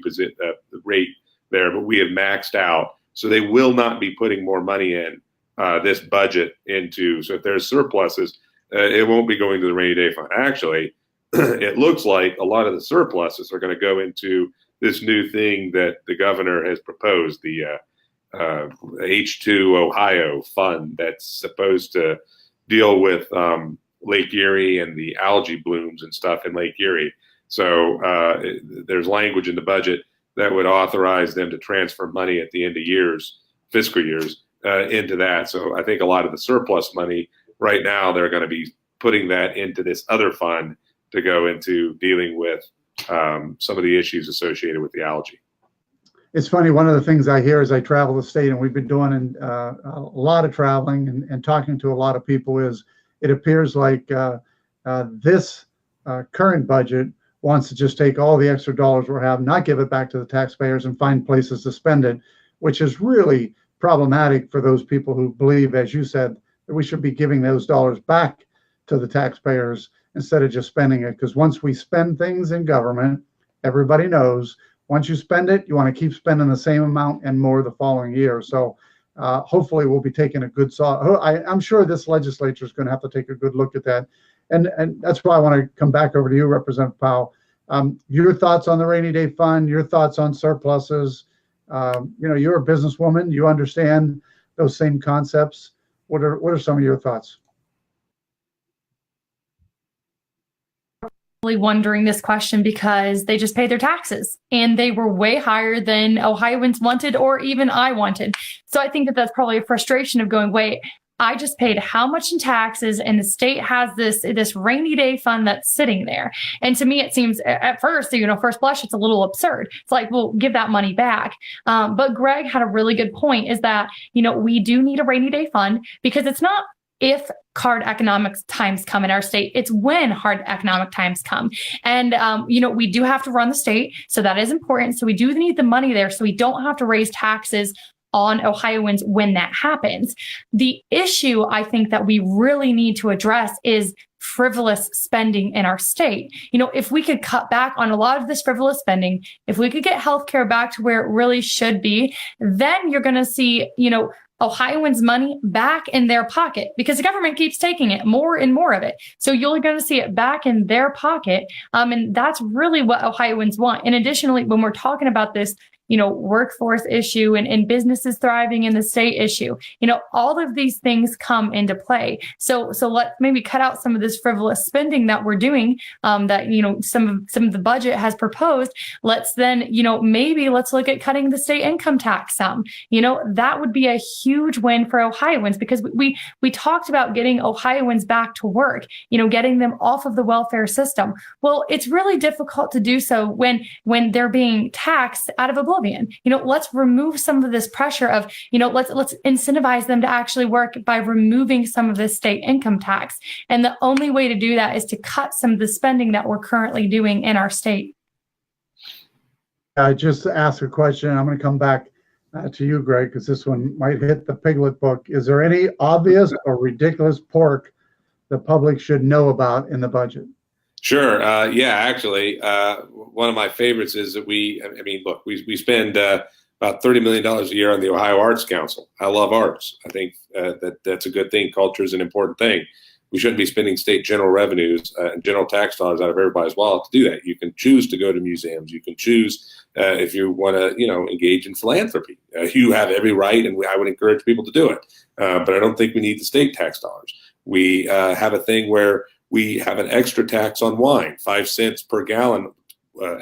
rate there, but we have maxed out. So they will not be putting more money in this budget into. So if there's surpluses, it won't be going to the rainy day fund. Actually, it looks like a lot of the surpluses are going to go into this new thing that the governor has proposed, the H2 Ohio fund that's supposed to deal with Lake Erie and the algae blooms and stuff in Lake Erie. So there's language in the budget that would authorize them to transfer money at the end of fiscal years, into that. So I think a lot of the surplus money right now, they're going to be putting that into this other fund to go into dealing with some of the issues associated with the algae. It's funny, one of the things I hear as I travel the state, and we've been doing a lot of traveling and talking to a lot of people, is it appears like this current budget wants to just take all the extra dollars we're having, not give it back to the taxpayers, and find places to spend it, which is really problematic for those people who believe, as you said, that we should be giving those dollars back to the taxpayers instead of just spending it. Because once we spend things in government, everybody knows, once you spend it, you want to keep spending the same amount and more the following year. So hopefully we'll be taking a good I'm sure this legislature is going to have to take a good look at that. And that's why I want to come back over to you, Representative Powell. Your thoughts on the rainy day fund, your thoughts on surpluses. You're a businesswoman. You understand those same concepts. What are some of your thoughts? Wondering this question because they just paid their taxes and they were way higher than Ohioans wanted or even I wanted. So I think that's probably a frustration of going, wait, I just paid how much in taxes and the state has this rainy day fund that's sitting there. And to me, it seems at first, first blush, it's a little absurd. It's like, well, give that money back. But Greg had a really good point is that, we do need a rainy day fund because it's not if hard economic times come in our state, it's when hard economic times come. And, we do have to run the state. So that is important. So we do need the money there so we don't have to raise taxes on Ohioans when that happens. The issue I think that we really need to address is frivolous spending in our state. If we could cut back on a lot of this frivolous spending, if we could get healthcare back to where it really should be, then you're going to see, Ohioans' money back in their pocket because the government keeps taking it more and more of it. So you're going to see it back in their pocket. And that's really what Ohioans want. And additionally, when we're talking about this, workforce issue and businesses thriving in the state issue, all of these things come into play. So let's maybe cut out some of this frivolous spending that we're doing, that, some of the budget has proposed. Let's then, maybe let's look at cutting the state income tax some, that would be a huge win for Ohioans because we talked about getting Ohioans back to work, getting them off of the welfare system. Well, it's really difficult to do so when they're being taxed out of oblivion. Let's remove some of this pressure of, let's incentivize them to actually work by removing some of this state income tax. And the only way to do that is to cut some of the spending that we're currently doing in our state. I just asked a question. I'm going to come back To you, Greg, because this one might hit the Piglet book. Is there any obvious or ridiculous pork the public should know about in the budget? Sure. Yeah, actually, one of my favorites is that look, we spend about $30 million a year on the Ohio Arts Council. I love arts. I think that's a good thing. Culture is an important thing. We shouldn't be spending state general revenues and general tax dollars out of everybody's wallet to do that. You can choose to go to museums. You can choose if you want to, engage in philanthropy. You have every right, and I would encourage people to do it. But I don't think we need the state tax dollars. We have a thing where we have an extra tax on wine, 5 cents per gallon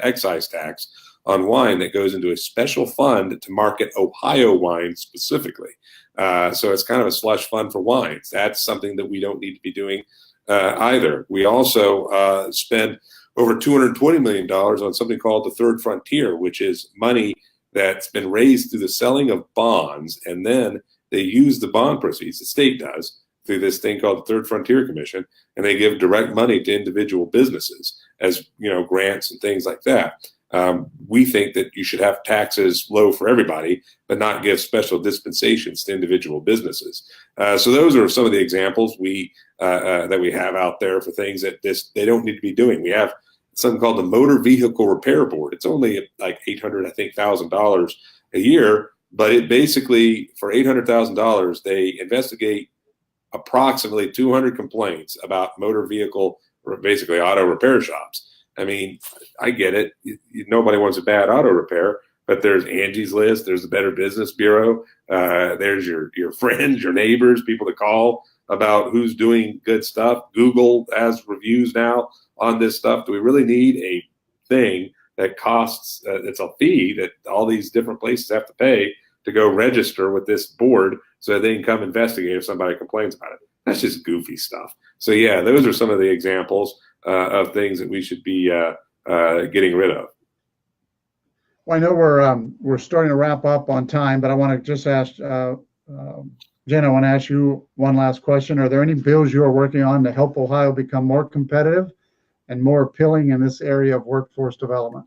excise tax on wine that goes into a special fund to market Ohio wine specifically. So it's kind of a slush fund for wines. That's something that we don't need to be doing either. We also spend over $220 million on something called the Third Frontier, which is money that's been raised through the selling of bonds, and then they use the bond proceeds, the state does, through this thing called the Third Frontier Commission, and they give direct money to individual businesses as grants and things like that. We think that you should have taxes low for everybody, but not give special dispensations to individual businesses. So those are some of the examples that we have out there for things that they don't need to be doing. We have something called the Motor Vehicle Repair Board. It's only like $800,000 a year, but it basically, for $800,000, they investigate approximately 200 complaints about motor vehicle, basically auto repair shops. I mean, I get it. Nobody wants a bad auto repair, but there's Angie's List, there's the Better Business Bureau, there's your friends, your neighbors, people to call about who's doing good stuff. Google has reviews now on this stuff. Do we really need a thing that costs, it's a fee that all these different places have to pay to go register with this board so they can come investigate if somebody complains about it? That's just goofy stuff. So yeah, those are some of the examples of things that we should be getting rid of. Well, I know we're starting to wrap up on time, but I want to just ask Jena, I want to ask you one last question. Are there any bills you are working on to help Ohio become more competitive and more appealing in this area of workforce development?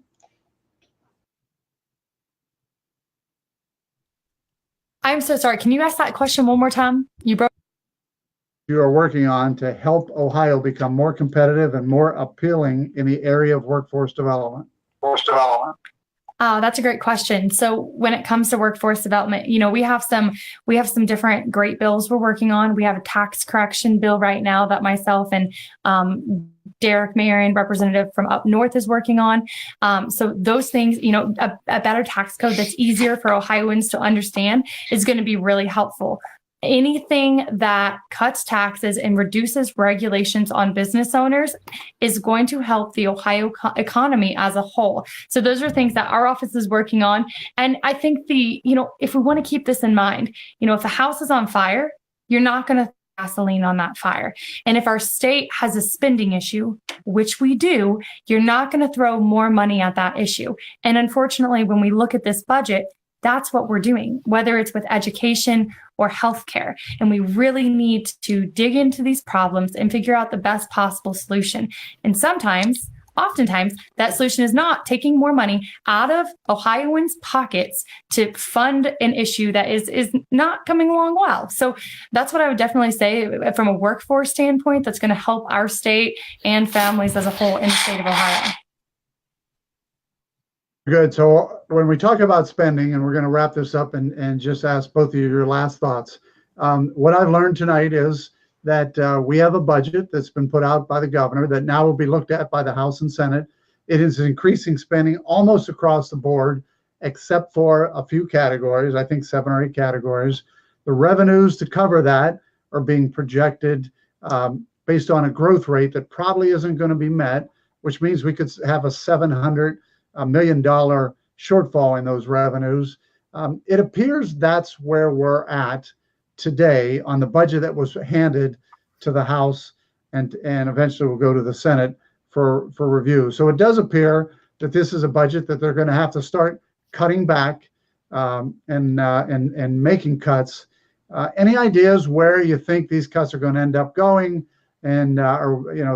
I'm so sorry. Can you ask that question one more time? You are working on to help Ohio become more competitive and more appealing in the area of workforce development? That's a great question. So when it comes to workforce development, we have some different great bills we're working on. We have a tax correction bill right now that myself and Derek Marion, representative from up north, is working on. So those things, a better tax code that's easier for Ohioans to understand is going to be really helpful. Anything that cuts taxes and reduces regulations on business owners is going to help the Ohio economy as a whole. So those are things that our office is working on. And I think if we want to keep this in mind, if a house is on fire, you're not going to throw gasoline on that fire. And if our state has a spending issue, which we do, you're not going to throw more money at that issue. And unfortunately, when we look at this budget, that's what we're doing, whether it's with education or healthcare. And we really need to dig into these problems and figure out the best possible solution. And oftentimes, that solution is not taking more money out of Ohioans' pockets to fund an issue that is not coming along well. So that's what I would definitely say from a workforce standpoint, that's going to help our state and families as a whole in the state of Ohio. Good. So when we talk about spending, and we're going to wrap this up and just ask both of you your last thoughts. What I've learned tonight is that we have a budget that's been put out by the governor that now will be looked at by the House and Senate. It is increasing spending almost across the board, except for a few categories, I think 7 or 8 categories. The revenues to cover that are being projected based on a growth rate that probably isn't going to be met, which means we could have a $700 million shortfall in those revenues. It appears that's where we're at today on the budget that was handed to the House and eventually will go to the Senate for review. So it does appear that this is a budget that they're going to have to start cutting back and making cuts. Any ideas where you think these cuts are going to end up going? And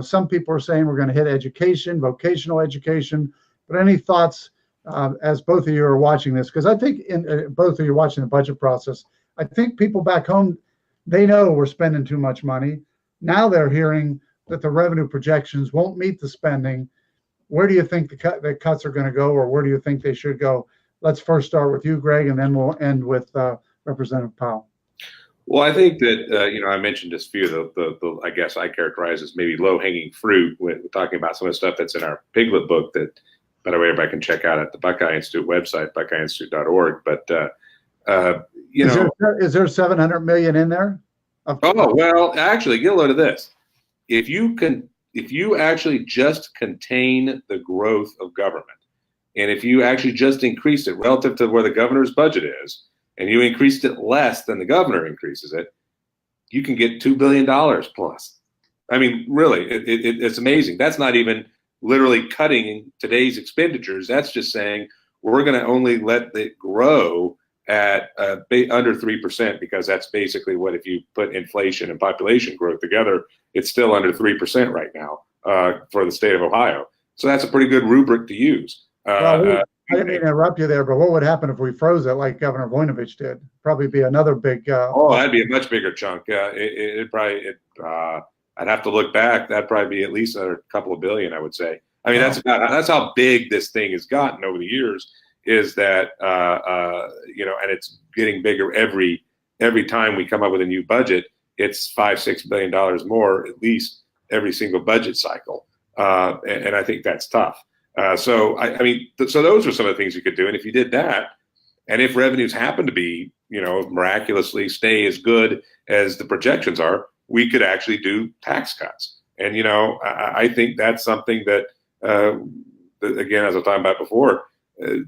some people are saying we're going to hit education, vocational education. But any thoughts as both of you are watching this, because I think both of you are watching the budget process, I think people back home, they know we're spending too much money. Now they're hearing that the revenue projections won't meet the spending. Where do you think the cuts are going to go, or where do you think they should go? Let's first start with you, Greg, and then we'll end with Representative Powell. Well, I think that, I mentioned just a few of the I guess I characterize as maybe low-hanging fruit when we're talking about some of the stuff that's in our Piglet book that, by the way, everybody can check out at the Buckeye Institute website, buckeyeinstitute.org. But, Is there $700 million in there? Oh, well, actually, get a load of this. If you actually just contain the growth of government, and if you actually just increase it relative to where the governor's budget is, and you increased it less than the governor increases it, you can get $2 billion plus. I mean, really, it's amazing. That's not even literally cutting today's expenditures. That's just saying we're going to only let it grow at under 3%, because that's basically what, if you put inflation and population growth together, it's still under 3% right now for the state of Ohio. So that's a pretty good rubric to use. I didn't mean to interrupt you there, but what would happen if we froze it like Governor Voinovich did? Probably be another big. That'd be a much bigger chunk. I'd have to look back. That'd probably be at least another couple of billion, I would say. I mean, that's how big this thing has gotten over the years. Is that and it's getting bigger every time we come up with a new budget. It's $5-6 billion more at least every single budget cycle, and I think that's tough. So those are some of the things you could do. And if you did that, and if revenues happen to be, miraculously stay as good as the projections are, we could actually do tax cuts. And, I think that's something that again, as I was talking about before,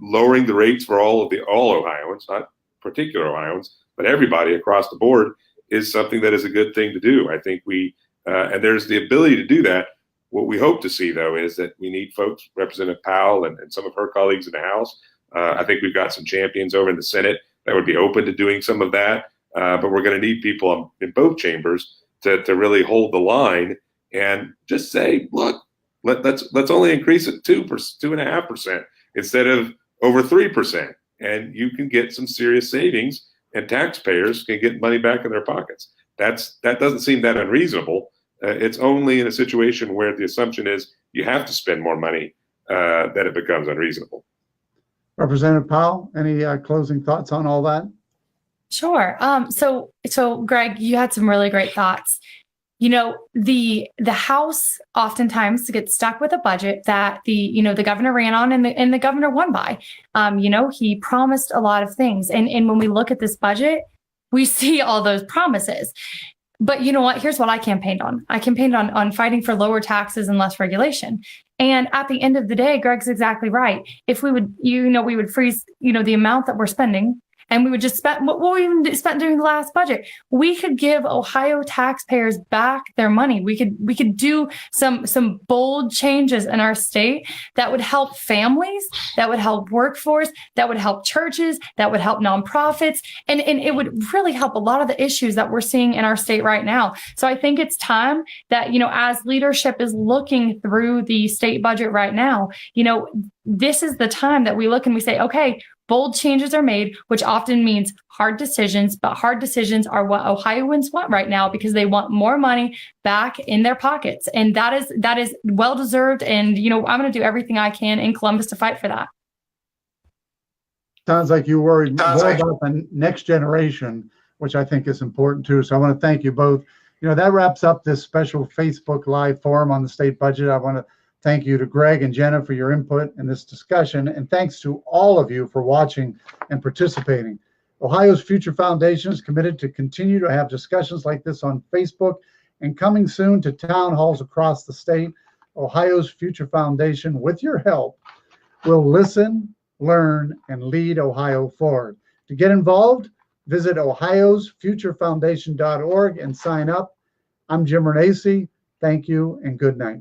lowering the rates for all Ohioans, not particular Ohioans, but everybody across the board, is something that is a good thing to do. I think and there's the ability to do that. What we hope to see, though, is that we need folks, Representative Powell and some of her colleagues in the House. I think we've got some champions over in the Senate that would be open to doing some of that. But we're going to need people in both chambers to really hold the line and just say, look, let's only increase it 2.5% instead of over 3%. And you can get some serious savings, and taxpayers can get money back in their pockets. That doesn't seem that unreasonable. It's only in a situation where the assumption is you have to spend more money that it becomes unreasonable. Representative Powell, any closing thoughts on all that? Sure. So Greg, you had some really great thoughts. The House oftentimes gets stuck with a budget that the governor ran on and the governor won by. He promised a lot of things. And when we look at this budget, we see all those promises. But you know what? Here's what I campaigned on. I campaigned on fighting for lower taxes and less regulation. And at the end of the day, Greg's exactly right. If we would, we would freeze, the amount that we're spending, and we would just spend what we even spent during the last budget. We could give Ohio taxpayers back their money. We could do some bold changes in our state that would help families, that would help workforce, that would help churches, that would help nonprofits, and it would really help a lot of the issues that we're seeing in our state right now. So I think it's time that, as leadership is looking through the state budget right now, this is the time that we look and we say, okay, bold changes are made, which often means hard decisions, but hard decisions are what Ohioans want right now, because they want more money back in their pockets. And that is well-deserved. And, I'm going to do everything I can in Columbus to fight for that. Sounds like you worried more about the next generation, which I think is important too. So I want to thank you both. That wraps up this special Facebook Live forum on the state budget. I want to thank you to Greg and Jena for your input in this discussion, and thanks to all of you for watching and participating. Ohio's Future Foundation is committed to continue to have discussions like this on Facebook, and coming soon to town halls across the state. Ohio's Future Foundation, with your help, will listen, learn, and lead Ohio forward. To get involved, visit ohiosfuturefoundation.org and sign up. I'm Jim Renacci. Thank you and good night.